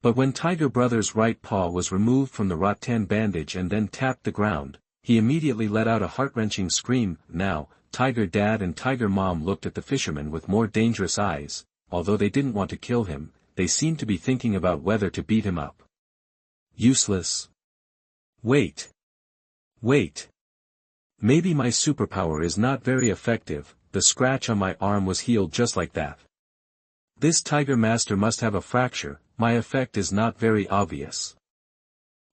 But when Tiger Brother's right paw was removed from the rattan bandage and then tapped the ground, he immediately let out a heart-wrenching scream. Now, Tiger Dad and Tiger Mom looked at the fisherman with more dangerous eyes. Although they didn't want to kill him, they seemed to be thinking about whether to beat him up. Useless. Wait. Wait. Maybe my superpower is not very effective. The scratch on my arm was healed just like that. This tiger master must have a fracture. My effect is not very obvious.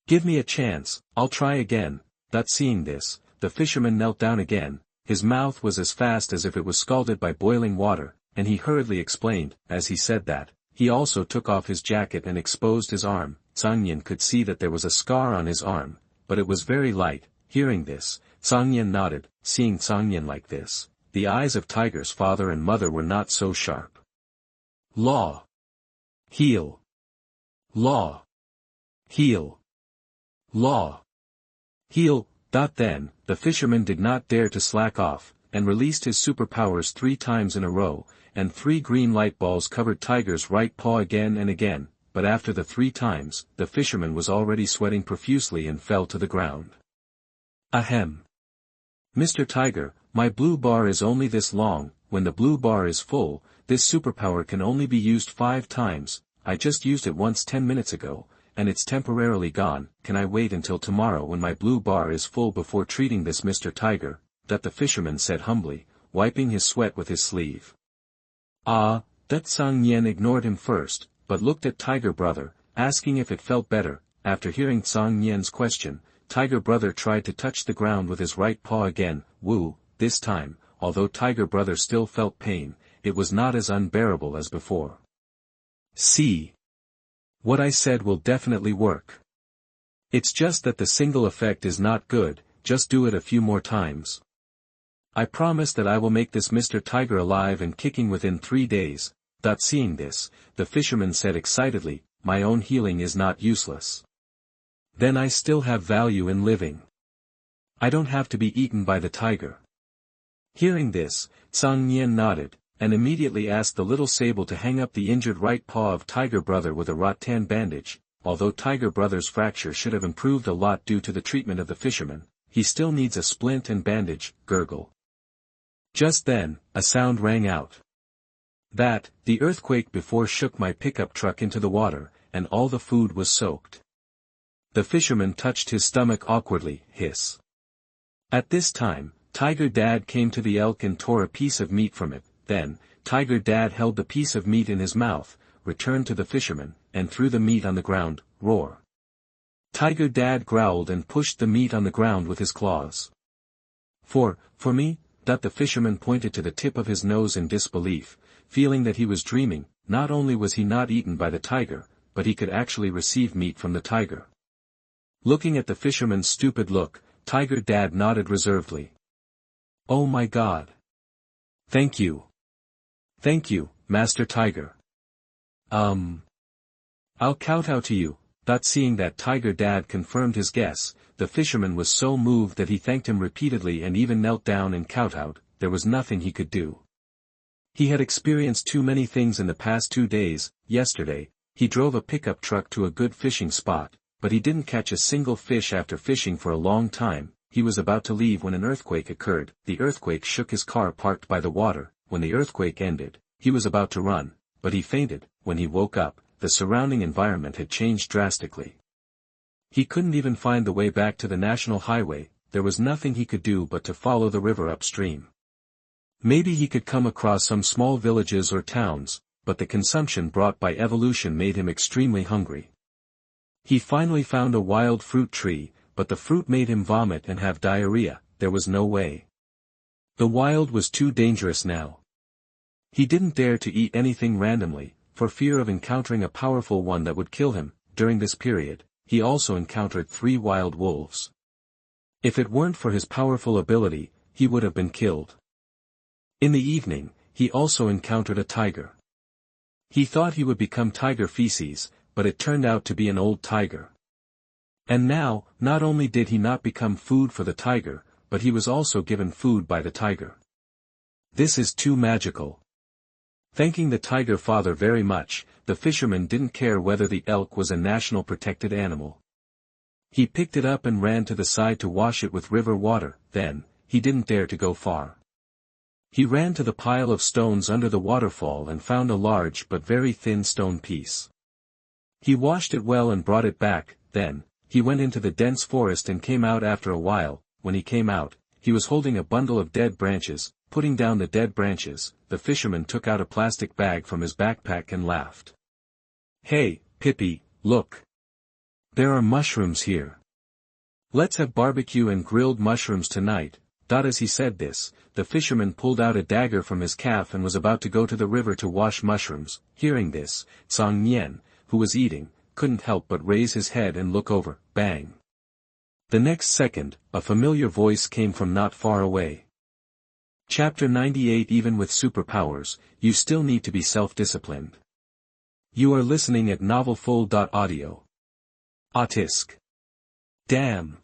Give me a chance, I'll try again. That seeing this, the fisherman knelt down again. His mouth was as fast as if it was scalded by boiling water, and he hurriedly explained. As he said that, he also took off his jacket and exposed his arm. Cang Nian could see that there was a scar on his arm, but it was very light. Hearing this, Cang Nian nodded. Seeing Cang Nian like this, the eyes of Tiger's father and mother were not so sharp. Law. Heal. Law. Heal. Law. Heal. Then, the fisherman did not dare to slack off, and released his superpowers 3 times in a row, and 3 green light balls covered Tiger's right paw again and again, but after the 3 times, the fisherman was already sweating profusely and fell to the ground. Ahem. Mr. Tiger, my blue bar is only this long. When the blue bar is full, this superpower can only be used 5 times, I just used it once 10 minutes ago, and it's temporarily gone. Can I wait until tomorrow when my blue bar is full before treating this Mr. Tiger? That the fisherman said humbly, wiping his sweat with his sleeve. That Cang Nian ignored him first, but looked at Tiger Brother, asking if it felt better. After hearing Cang Nian's question, Tiger Brother tried to touch the ground with his right paw again. Woo, this time, although Tiger Brother still felt pain, it was not as unbearable as before. See. What I said will definitely work. It's just that the single effect is not good, just do it a few more times. I promise that I will make this Mr. Tiger alive and kicking within 3 days. Seeing this, the fisherman said excitedly, my own healing is not useless. Then I still have value in living. I don't have to be eaten by the tiger. Hearing this, Cang Nian nodded, and immediately asked the little sable to hang up the injured right paw of Tiger Brother with a rattan bandage. Although Tiger Brother's fracture should have improved a lot due to the treatment of the fisherman, he still needs a splint and bandage. Gurgle. Just then, a sound rang out. The earthquake before shook my pickup truck into the water, and all the food was soaked. The fisherman touched his stomach awkwardly. Hiss. At this time, Tiger Dad came to the elk and tore a piece of meat from it. Then, Tiger Dad held the piece of meat in his mouth, returned to the fisherman, and threw the meat on the ground. Roar. Tiger Dad growled and pushed the meat on the ground with his claws. For me? The fisherman pointed to the tip of his nose in disbelief, feeling that he was dreaming. Not only was he not eaten by the tiger, but he could actually receive meat from the tiger. Looking at the fisherman's stupid look, Tiger Dad nodded reservedly. Oh my God. Thank you. Thank you, Master Tiger. I'll kowtow to you. Seeing that Tiger Dad confirmed his guess, the fisherman was so moved that he thanked him repeatedly and even knelt down and kowtowed. There was nothing he could do. He had experienced too many things in the past 2 days. Yesterday, he drove a pickup truck to a good fishing spot, but he didn't catch a single fish after fishing for a long time. He was about to leave when an earthquake occurred. The earthquake shook his car parked by the water. When the earthquake ended, he was about to run, but he fainted. When he woke up, the surrounding environment had changed drastically. He couldn't even find the way back to the national highway. There was nothing he could do but to follow the river upstream. Maybe he could come across some small villages or towns, but the consumption brought by evolution made him extremely hungry. He finally found a wild fruit tree, but the fruit made him vomit and have diarrhea. There was no way. The wild was too dangerous now. He didn't dare to eat anything randomly, for fear of encountering a powerful one that would kill him. During this period, he also encountered 3 wild wolves. If it weren't for his powerful ability, he would have been killed. In the evening, he also encountered a tiger. He thought he would become tiger feces, but it turned out to be an old tiger. And now, not only did he not become food for the tiger, but he was also given food by the tiger. This is too magical. Thanking the tiger father very much, the fisherman didn't care whether the elk was a national protected animal. He picked it up and ran to the side to wash it with river water. Then, he didn't dare to go far. He ran to the pile of stones under the waterfall and found a large but very thin stone piece. He washed it well and brought it back. then, he went into the dense forest and came out after a while. When he came out, he was holding a bundle of dead branches. Putting down the dead branches, the fisherman took out a plastic bag from his backpack and laughed. "Hey, Pippi, look! There are mushrooms here. Let's have barbecue and grilled mushrooms tonight." As he said this, the fisherman pulled out a dagger from his calf and was about to go to the river to wash mushrooms. Hearing this, Cang Nian, who was eating, couldn't help but raise his head and look over. Bang! The next second, a familiar voice came from not far away. Chapter 98. Even with superpowers, you still need to be self-disciplined. You are listening at novelfull.audio. Autisk. Damn!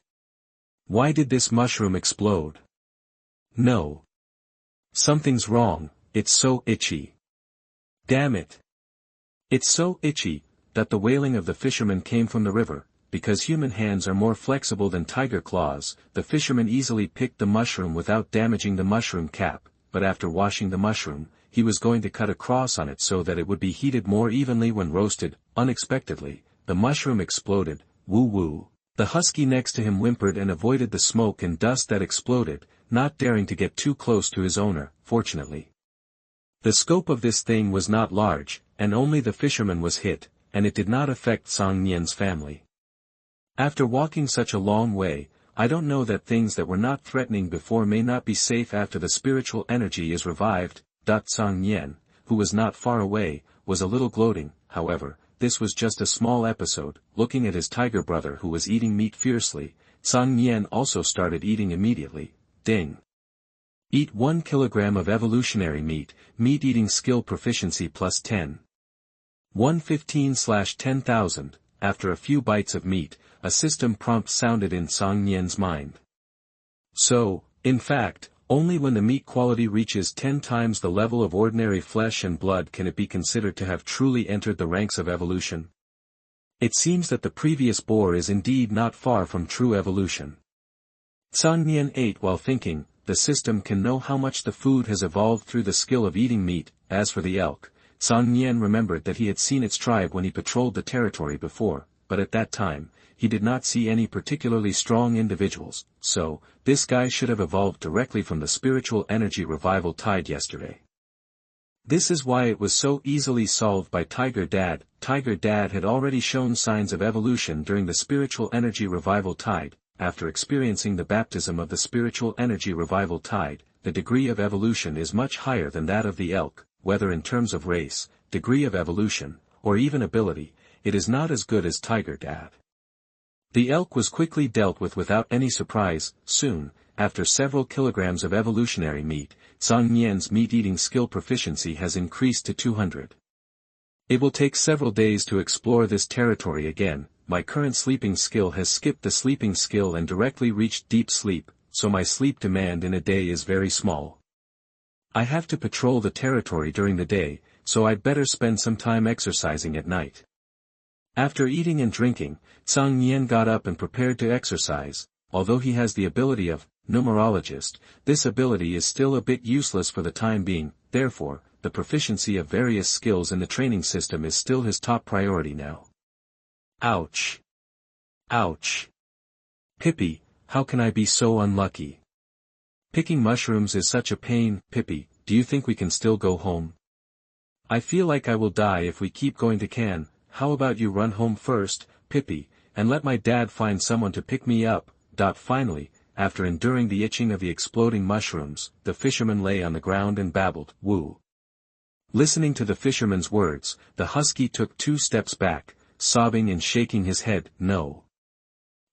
Why did this mushroom explode? No. Something's wrong, it's so itchy. Damn it! It's so itchy, that the wailing of the fisherman came from the river. Because human hands are more flexible than tiger claws, the fisherman easily picked the mushroom without damaging the mushroom cap, but after washing the mushroom, he was going to cut a cross on it so that it would be heated more evenly when roasted. Unexpectedly, the mushroom exploded. Woo-woo. The husky next to him whimpered and avoided the smoke and dust that exploded, not daring to get too close to his owner. Fortunately, the scope of this thing was not large, and only the fisherman was hit, and it did not affect Cang Nian's family. After walking such a long way, I don't know that things that were not threatening before may not be safe after the spiritual energy is revived. Cang Nian, who was not far away, was a little gloating. However, this was just a small episode. Looking at his tiger brother who was eating meat fiercely, Cang Nian also started eating immediately. Ding! Eat 1 kilogram of evolutionary meat, meat eating skill proficiency plus 10. 115/10,000. After a few bites of meat, a system prompt sounded in Cang Nian's mind. So, in fact, only when the meat quality reaches 10 times the level of ordinary flesh and blood can it be considered to have truly entered the ranks of evolution. It seems that the previous boar is indeed not far from true evolution. Cang Nian ate while thinking. The system can know how much the food has evolved through the skill of eating meat. As for the elk, Cang Nian remembered that he had seen its tribe when he patrolled the territory before, but at that time, he did not see any particularly strong individuals, so, this guy should have evolved directly from the spiritual energy revival tide yesterday. This is why it was so easily solved by Tiger Dad. Tiger Dad had already shown signs of evolution during the spiritual energy revival tide. After experiencing the baptism of the spiritual energy revival tide, the degree of evolution is much higher than that of the elk, whether in terms of race, degree of evolution, or even ability. It is not as good as Tiger Dad. The elk was quickly dealt with without any surprise. Soon, after several kilograms of evolutionary meat, Cang Nian's meat-eating skill proficiency has increased to 200. It will take several days to explore this territory again. My current sleeping skill has skipped the sleeping skill and directly reached deep sleep, so my sleep demand in a day is very small. I have to patrol the territory during the day, so I'd better spend some time exercising at night. After eating and drinking, Cang Nian got up and prepared to exercise. Although he has the ability of Numerologist, this ability is still a bit useless for the time being. Therefore, the proficiency of various skills in the training system is still his top priority now. Ouch! Ouch! Pippi, how can I be so unlucky? Picking mushrooms is such a pain. Pippi, do you think we can still go home? I feel like I will die if we keep going to Can. How about you run home first, Pippi, and let my dad find someone to pick me up. Finally, after enduring the itching of the exploding mushrooms, the fisherman lay on the ground and babbled. Woo! Listening to the fisherman's words, the husky took 2 steps back, sobbing and shaking his head. No.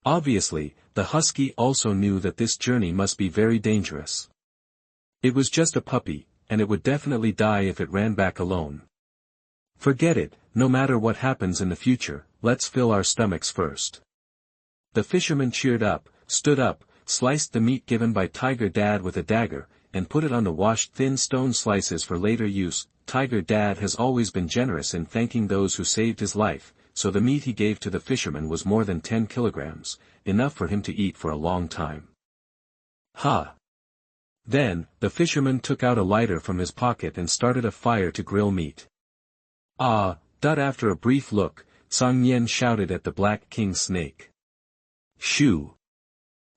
Obviously, the husky also knew that this journey must be very dangerous. It was just a puppy, and it would definitely die if it ran back alone. Forget it, no matter what happens in the future, let's fill our stomachs first. The fisherman cheered up, stood up, sliced the meat given by Tiger Dad with a dagger, and put it on the washed thin stone slices for later use. Tiger Dad has always been generous in thanking those who saved his life, so the meat he gave to the fisherman was more than 10 kilograms, enough for him to eat for a long time. Ha! Then, the fisherman took out a lighter from his pocket and started a fire to grill meat. After a brief look, Cang Nian shouted at the Black King Snake. Shoo!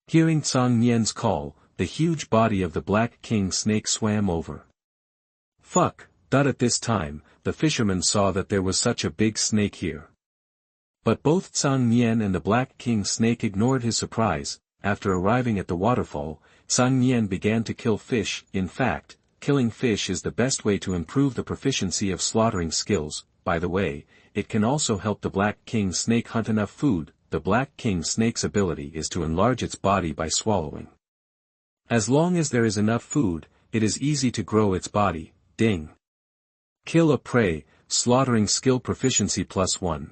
Hearing Cang Nian's call, the huge body of the Black King Snake swam over. Fuck! At this time, the fisherman saw that there was such a big snake here. But both Cang Nian and the Black King Snake ignored his surprise. After arriving at the waterfall, Cang Nian began to kill fish. In fact, killing fish is the best way to improve the proficiency of slaughtering skills. By the way, it can also help the Black King Snake hunt enough food. The Black King Snake's ability is to enlarge its body by swallowing. As long as there is enough food, it is easy to grow its body. Ding. Kill a prey, slaughtering skill proficiency +1.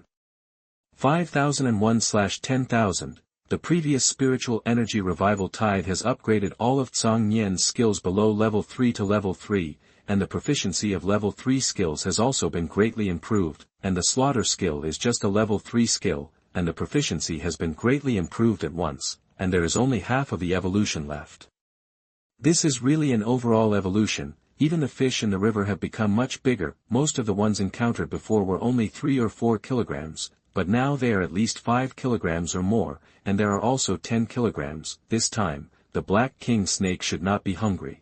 5001/10,000. The previous spiritual energy revival tide has upgraded all of Cang Nian's skills below level 3 to level 3, and the proficiency of level 3 skills has also been greatly improved, and the slaughter skill is just a level 3 skill, and the proficiency has been greatly improved at once, and there is only half of the evolution left. This is really an overall evolution. Even the fish in the river have become much bigger. Most of the ones encountered before were only 3 or 4 kilograms, but now they are at least 5 kilograms or more, and there are also 10 kilograms. This time, the Black King Snake should not be hungry.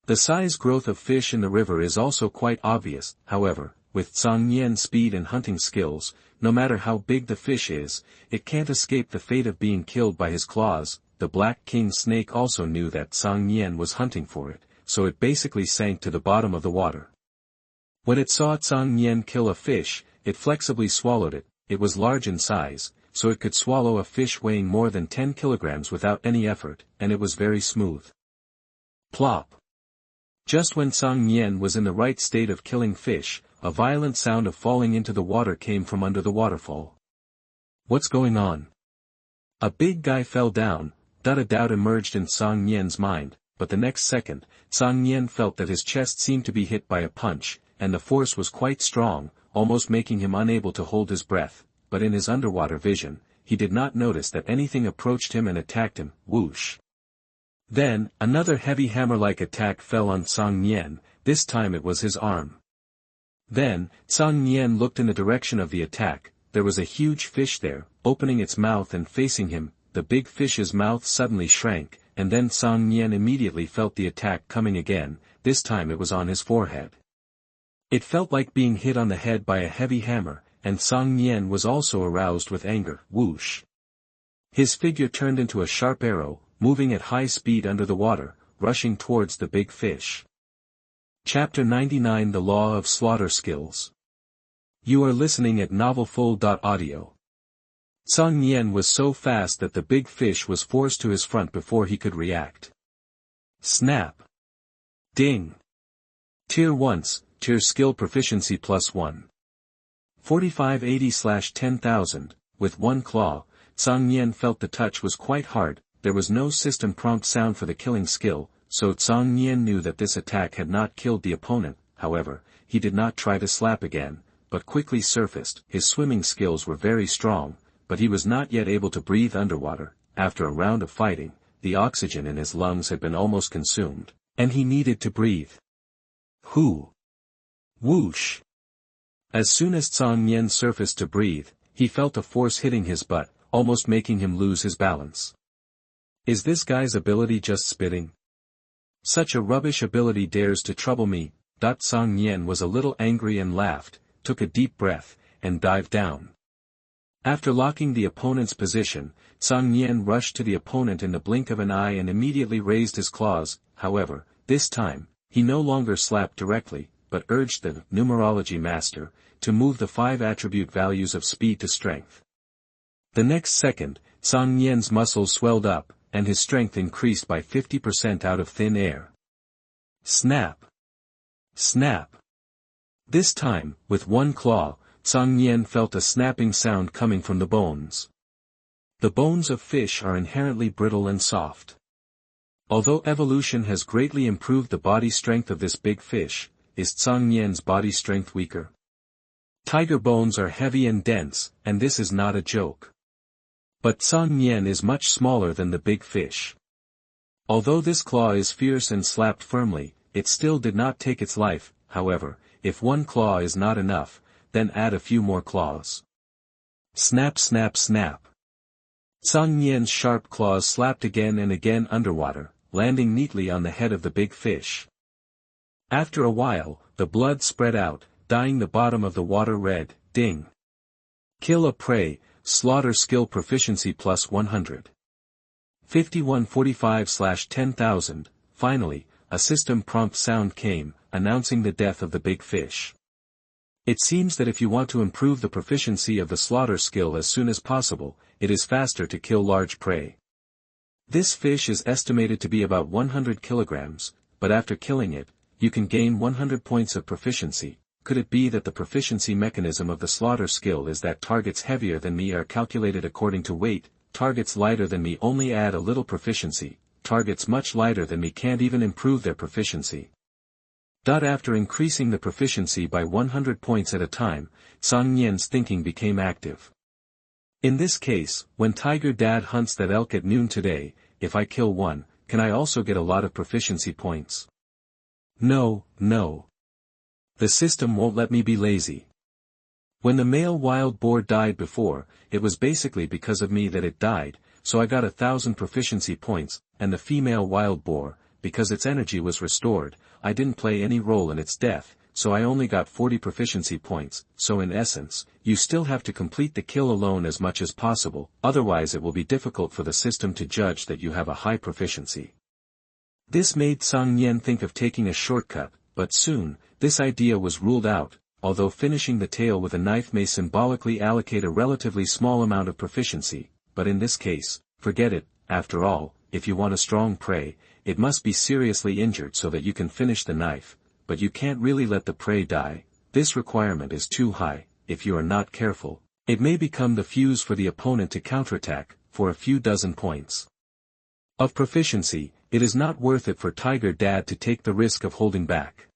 The size growth of fish in the river is also quite obvious. However, with Cang Nian's speed and hunting skills, no matter how big the fish is, it can't escape the fate of being killed by his claws. The Black King Snake also knew that Cang Nian was hunting for it, so it basically sank to the bottom of the water. When it saw Cang Nian kill a fish, it flexibly swallowed it. It was large in size, so it could swallow a fish weighing more than 10 kilograms without any effort, and it was very smooth. Plop! Just when Cang Nian was in the right state of killing fish, a violent sound of falling into the water came from under the waterfall. What's going on? A big guy fell down. A doubt emerged in Cang Nian's mind, but the next second, Cang Nian felt that his chest seemed to be hit by a punch, and the force was quite strong, almost making him unable to hold his breath, but in his underwater vision, he did not notice that anything approached him and attacked him. Whoosh! Then, another heavy hammer-like attack fell on Cang Nian. This time it was his arm. Then, Cang Nian looked in the direction of the attack. There was a huge fish there, opening its mouth and facing him. The big fish's mouth suddenly shrank, and then Cang Nian immediately felt the attack coming again. This time it was on his forehead. It felt like being hit on the head by a heavy hammer, and Cang Nian was also aroused with anger. Whoosh! His figure turned into a sharp arrow, moving at high speed under the water, rushing towards the big fish. Chapter 99: The Law of Slaughter Skills. You are listening at novelfull.audio. Cang Nian was so fast that the big fish was forced to his front before he could react. Snap! Ding! Tier once, tier skill proficiency +1. 4580/10,000, with one claw. Cang Nian felt the touch was quite hard. There was no system prompt sound for the killing skill, so Cang Nian knew that this attack had not killed the opponent. However, he did not try to slap again, but quickly surfaced. His swimming skills were very strong, but he was not yet able to breathe underwater. After a round of fighting, the oxygen in his lungs had been almost consumed, and he needed to breathe. Hoo! Whoosh! As soon as Cang Nian surfaced to breathe, he felt a force hitting his butt, almost making him lose his balance. Is this guy's ability just spitting? Such a rubbish ability dares to trouble me. Cang Nian was a little angry and laughed, took a deep breath, and dived down. After locking the opponent's position, Cang Nian rushed to the opponent in the blink of an eye and immediately raised his claws. However, this time, he no longer slapped directly, but urged the Numerology Master to move the 5 attribute values of speed to strength. The next second, Cang Nian's muscles swelled up, and his strength increased by 50% out of thin air. Snap! Snap! This time, with one claw, Cang Nian felt a snapping sound coming from the bones. The bones of fish are inherently brittle and soft. Although evolution has greatly improved the body strength of this big fish, is Cang Nian's body strength weaker? Tiger bones are heavy and dense, and this is not a joke. But Cang Nian is much smaller than the big fish. Although this claw is fierce and slapped firmly, it still did not take its life. However, if one claw is not enough, then add a few more claws. Snap snap snap. Cang Nian's sharp claws slapped again and again underwater, landing neatly on the head of the big fish. After a while, the blood spread out, dyeing the bottom of the water red. Ding. Kill a prey, slaughter skill proficiency plus 100. 5145/10,000. Finally, a system prompt sound came, announcing the death of the big fish. It seems that if you want to improve the proficiency of the slaughter skill as soon as possible, it is faster to kill large prey. This fish is estimated to be about 100 kilograms, but after killing it, you can gain 100 points of proficiency. Could it be that the proficiency mechanism of the slaughter skill is that targets heavier than me are calculated according to weight, targets lighter than me only add a little proficiency, targets much lighter than me can't even improve their proficiency. After increasing the proficiency by 100 points at a time, Cang Nian's thinking became active. In this case, when Tiger Dad hunts that elk at noon today, if I kill one, can I also get a lot of proficiency points? No. The system won't let me be lazy. When the male wild boar died before, it was basically because of me that it died, so I got 1,000 proficiency points, and the female wild boar, because its energy was restored, I didn't play any role in its death, so I only got 40 proficiency points, so in essence, you still have to complete the kill alone as much as possible, otherwise it will be difficult for the system to judge that you have a high proficiency. This made Cang Nian think of taking a shortcut, but soon, this idea was ruled out. Although finishing the tail with a knife may symbolically allocate a relatively small amount of proficiency, but in this case, forget it. After all, if you want a strong prey, it must be seriously injured so that you can finish the knife, but you can't really let the prey die. This requirement is too high. If you are not careful, it may become the fuse for the opponent to counterattack, for a few dozen points of proficiency. It is not worth it for Tiger Dad to take the risk of holding back.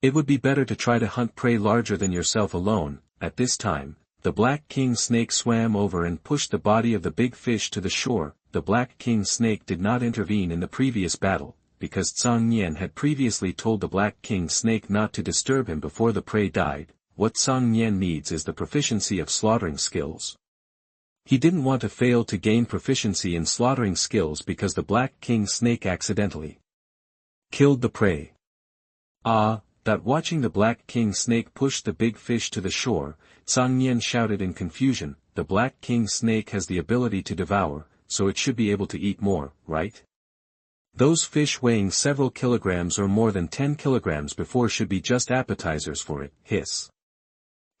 It would be better to try to hunt prey larger than yourself alone. At this time, the Black King Snake swam over and pushed the body of the big fish to the shore. The Black King Snake did not intervene in the previous battle, because Cang Nian had previously told the Black King Snake not to disturb him before the prey died. What Cang Nian needs is the proficiency of slaughtering skills. He didn't want to fail to gain proficiency in slaughtering skills because the Black King Snake accidentally killed the prey. Watching the Black King Snake push the big fish to the shore, Cang Nian shouted in confusion, the Black King Snake has the ability to devour, so it should be able to eat more, right? Those fish weighing several kilograms or more than 10 kilograms before should be just appetizers for it. Hiss.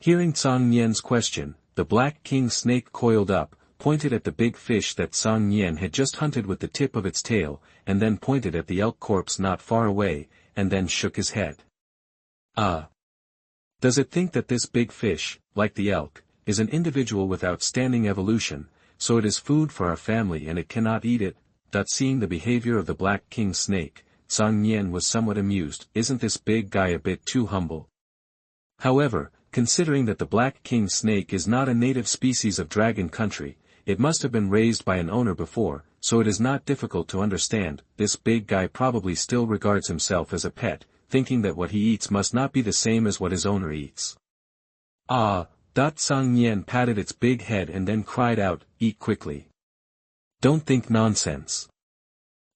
Hearing Cang Nian's question, the Black King Snake coiled up, pointed at the big fish that Cang Nian had just hunted with the tip of its tail, and then pointed at the elk corpse not far away, and then shook his head. Does it think that this big fish, like the elk, is an individual with outstanding evolution, so it is food for our family and it cannot eat it? Seeing the behavior of the Black King Snake, Cang Nian was somewhat amused. Isn't this big guy a bit too humble? However, considering that the Black King Snake is not a native species of dragon country, it must have been raised by an owner before, so it is not difficult to understand. This big guy probably still regards himself as a pet, thinking that what he eats must not be the same as what his owner eats. Cang Nian patted its big head and then cried out, eat quickly. Don't think nonsense.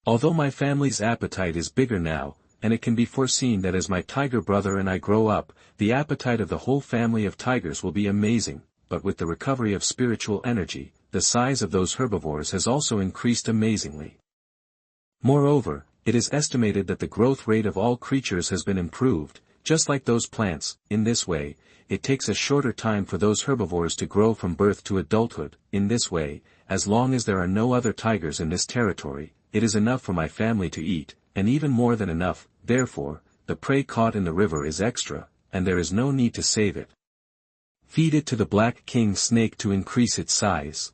Although my family's appetite is bigger now, and it can be foreseen that as my tiger brother and I grow up, the appetite of the whole family of tigers will be amazing, but with the recovery of spiritual energy, the size of those herbivores has also increased amazingly. Moreover, it is estimated that the growth rate of all creatures has been improved, just like those plants. In this way, it takes a shorter time for those herbivores to grow from birth to adulthood. In this way, as long as there are no other tigers in this territory, it is enough for my family to eat, and even more than enough. Therefore, the prey caught in the river is extra, and there is no need to save it. Feed it to the Black King Snake to increase its size.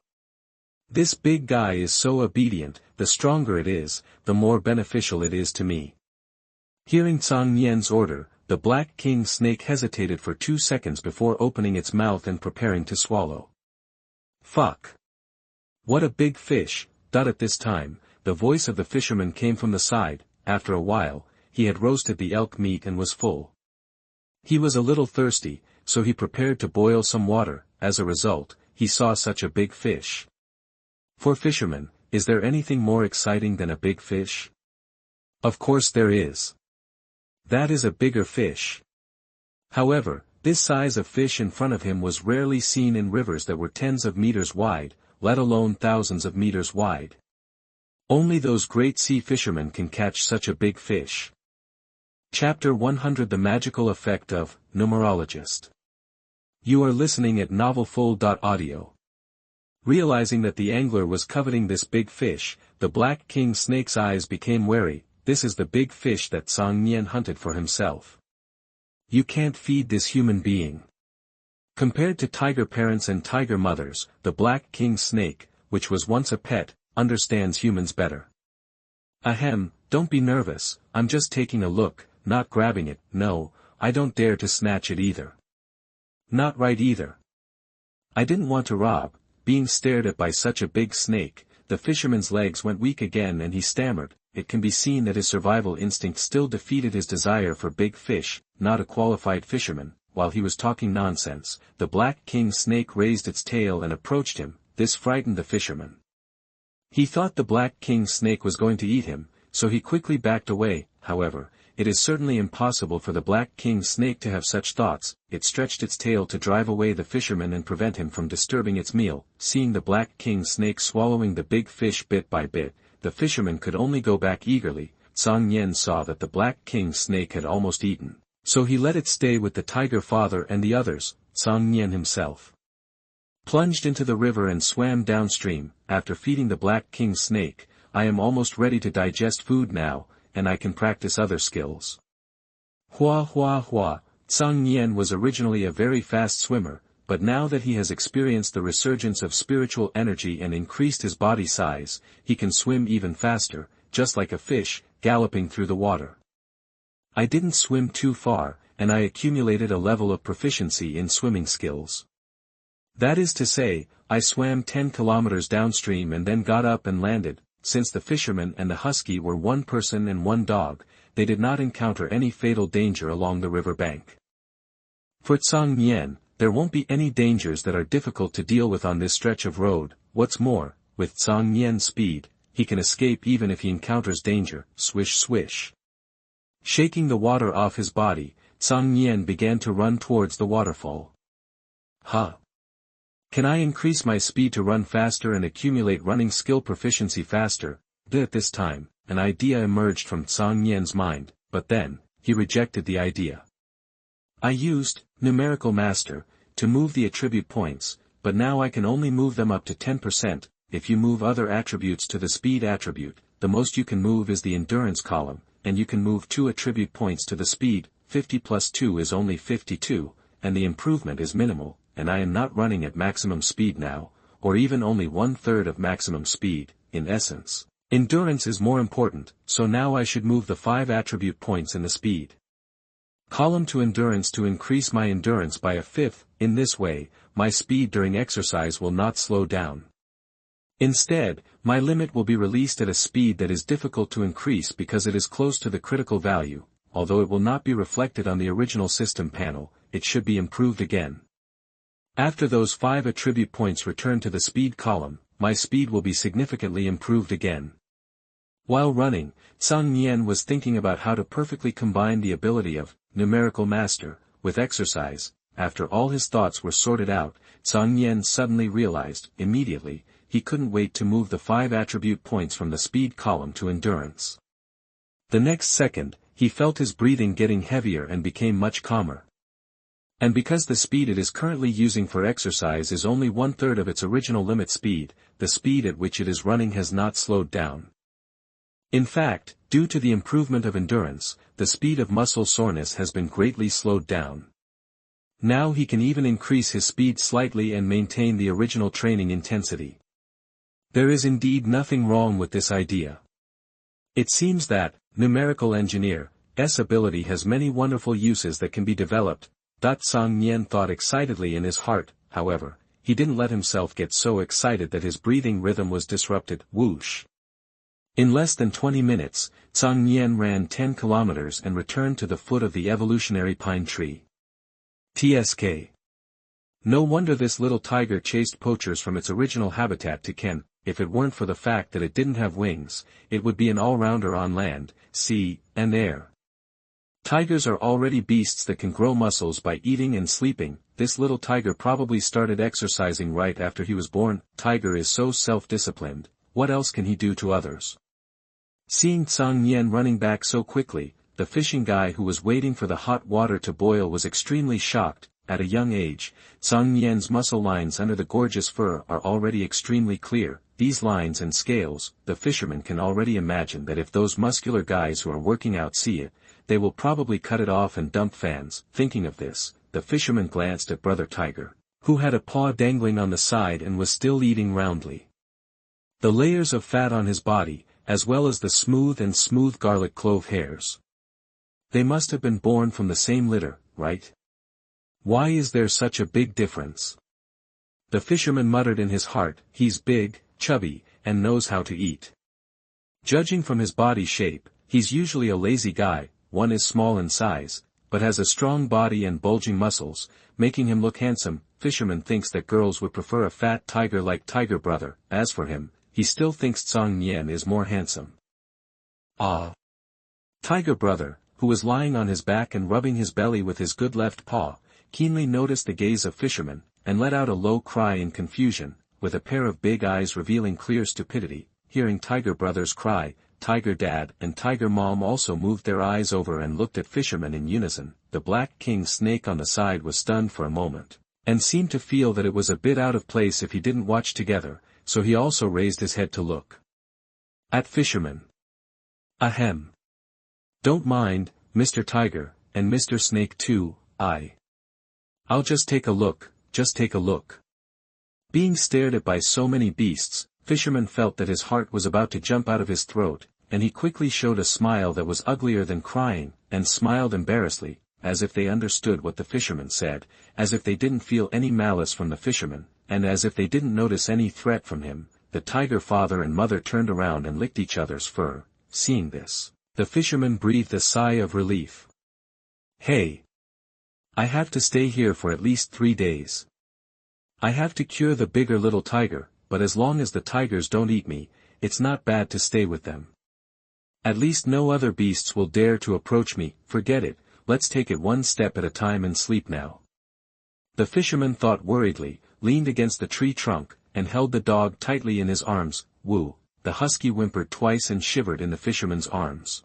This big guy is so obedient, the stronger it is, the more beneficial it is to me. Hearing Cang Nian's order, the Black King Snake hesitated for 2 seconds before opening its mouth and preparing to swallow. Fuck! What a big fish! At this time, the voice of the fisherman came from the side. After a while, he had roasted the elk meat and was full. He was a little thirsty, so he prepared to boil some water. As a result, he saw such a big fish. For fishermen, is there anything more exciting than a big fish? Of course there is. That is a bigger fish. However, this size of fish in front of him was rarely seen in rivers that were tens of meters wide, let alone thousands of meters wide. Only those great sea fishermen can catch such a big fish. Chapter 100 The Magical Effect of Numerologist. You are listening at novelfull.audio. Realizing that the angler was coveting this big fish, the black king snake's eyes became wary. This is the big fish that Cang Nian hunted for himself. You can't feed this human being. Compared to tiger parents and tiger mothers, the black king snake, which was once a pet, understands humans better. Ahem, don't be nervous, I'm just taking a look, not grabbing it. No, I don't dare to snatch it either. Not right either. I didn't want to rob. Being stared at by such a big snake, the fisherman's legs went weak again and he stammered. It can be seen that his survival instinct still defeated his desire for big fish, not a qualified fisherman. While he was talking nonsense, the black king snake raised its tail and approached him. This frightened the fisherman. He thought the black king snake was going to eat him, so he quickly backed away. However, it is certainly impossible for the black king snake to have such thoughts. It stretched its tail to drive away the fisherman and prevent him from disturbing its meal. Seeing the black king snake swallowing the big fish bit by bit, the fisherman could only go back eagerly. Cang Nian saw that the black king snake had almost eaten, so he let it stay with the tiger father and the others. Cang Nian himself plunged into the river and swam downstream. After feeding the black king snake, I am almost ready to digest food now, and I can practice other skills. Hua hua hua. Cang Nian was originally a very fast swimmer, but now that he has experienced the resurgence of spiritual energy and increased his body size, he can swim even faster, just like a fish, galloping through the water. I didn't swim too far, and I accumulated a level of proficiency in swimming skills. That is to say, I swam 10 kilometers downstream and then got up and landed. Since the fisherman and the husky were one person and one dog, they did not encounter any fatal danger along the river bank. For Cang Nian, there won't be any dangers that are difficult to deal with on this stretch of road. What's more, with Cang Nian's speed, he can escape even if he encounters danger. Swish swish. Shaking the water off his body, Cang Nian began to run towards the waterfall. Huh. Can I increase my speed to run faster and accumulate running skill proficiency faster? At this time, an idea emerged from Cang Nian's mind, but then, he rejected the idea. I used Numerical Master to move the attribute points, but now I can only move them up to 10%. If you move other attributes to the speed attribute, the most you can move is the endurance column, and you can move 2 attribute points to the speed. 50 plus 2 is only 52, and the improvement is minimal. And I am not running at maximum speed now, or even only 1/3 of maximum speed. In essence, endurance is more important, so now I should move the 5 attribute points in the speed column to endurance to increase my endurance by 1/5. In this way, my speed during exercise will not slow down. Instead, my limit will be released at a speed that is difficult to increase because it is close to the critical value. Although it will not be reflected on the original system panel, it should be improved again. After those 5 attribute points return to the speed column, my speed will be significantly improved again. While running, Cang Nian was thinking about how to perfectly combine the ability of Numerical Master with exercise. After all his thoughts were sorted out, Cang Nian suddenly realized, immediately, he couldn't wait to move the 5 attribute points from the speed column to endurance. The next second, he felt his breathing getting heavier and became much calmer. And because the speed it is currently using for exercise is only 1/3 of its original limit speed, the speed at which it is running has not slowed down. In fact, due to the improvement of endurance, the speed of muscle soreness has been greatly slowed down. Now he can even increase his speed slightly and maintain the original training intensity. There is indeed nothing wrong with this idea. It seems that, Numerical Engineer's ability has many wonderful uses that can be developed. Cang Nian thought excitedly in his heart. However, he didn't let himself get so excited that his breathing rhythm was disrupted. Whoosh! In less than 20 minutes, Cang Nian ran 10 kilometers and returned to the foot of the evolutionary pine tree. TSK. No wonder this little tiger chased poachers from its original habitat to Ken. If it weren't for the fact that it didn't have wings, it would be an all-rounder on land, sea, and air. Tigers are already beasts that can grow muscles by eating and sleeping. This little tiger probably started exercising right after he was born. Tiger is so self-disciplined, what else can he do to others? Seeing Cang Nian running back so quickly, the fishing guy who was waiting for the hot water to boil was extremely shocked. At a young age, Cang Nian's muscle lines under the gorgeous fur are already extremely clear. These lines and scales, the fisherman can already imagine that if those muscular guys who are working out see it, they will probably cut it off and dump fans. Thinking of this, the fisherman glanced at Brother Tiger, who had a paw dangling on the side and was still eating roundly. The layers of fat on his body, as well as the smooth garlic clove hairs. They must have been born from the same litter, right? Why is there such a big difference? The fisherman muttered in his heart, he's big, chubby, and knows how to eat. Judging from his body shape, he's usually a lazy guy. One is small in size, but has a strong body and bulging muscles, making him look handsome. Fisherman thinks that girls would prefer a fat tiger like Tiger Brother. As for him, he still thinks Cang Nian is more handsome. Ah! Tiger Brother, who was lying on his back and rubbing his belly with his good left paw, keenly noticed the gaze of Fisherman, and let out a low cry in confusion, with a pair of big eyes revealing clear stupidity. Hearing Tiger Brother's cry, Tiger Dad and Tiger Mom also moved their eyes over and looked at Fisherman in unison. The black king snake on the side was stunned for a moment, and seemed to feel that it was a bit out of place if he didn't watch together, so he also raised his head to look at Fisherman. Ahem. Don't mind, Mr. Tiger, and Mr. Snake too. I'll just take a look, Being stared at by so many beasts, Fisherman felt that his heart was about to jump out of his throat, and he quickly showed a smile that was uglier than crying, and smiled embarrassedly, as if they understood what the fisherman said, as if they didn't feel any malice from the fisherman, and as if they didn't notice any threat from him. The tiger father and mother turned around and licked each other's fur. Seeing this, the fisherman breathed a sigh of relief. Hey! I have to stay here for at least 3 days. I have to cure the bigger little tiger, but as long as the tigers don't eat me, it's not bad to stay with them. At least no other beasts will dare to approach me. Forget it, let's take it one step at a time and sleep now. The fisherman thought worriedly, leaned against the tree trunk, and held the dog tightly in his arms. Woo! The husky whimpered twice and shivered in the fisherman's arms.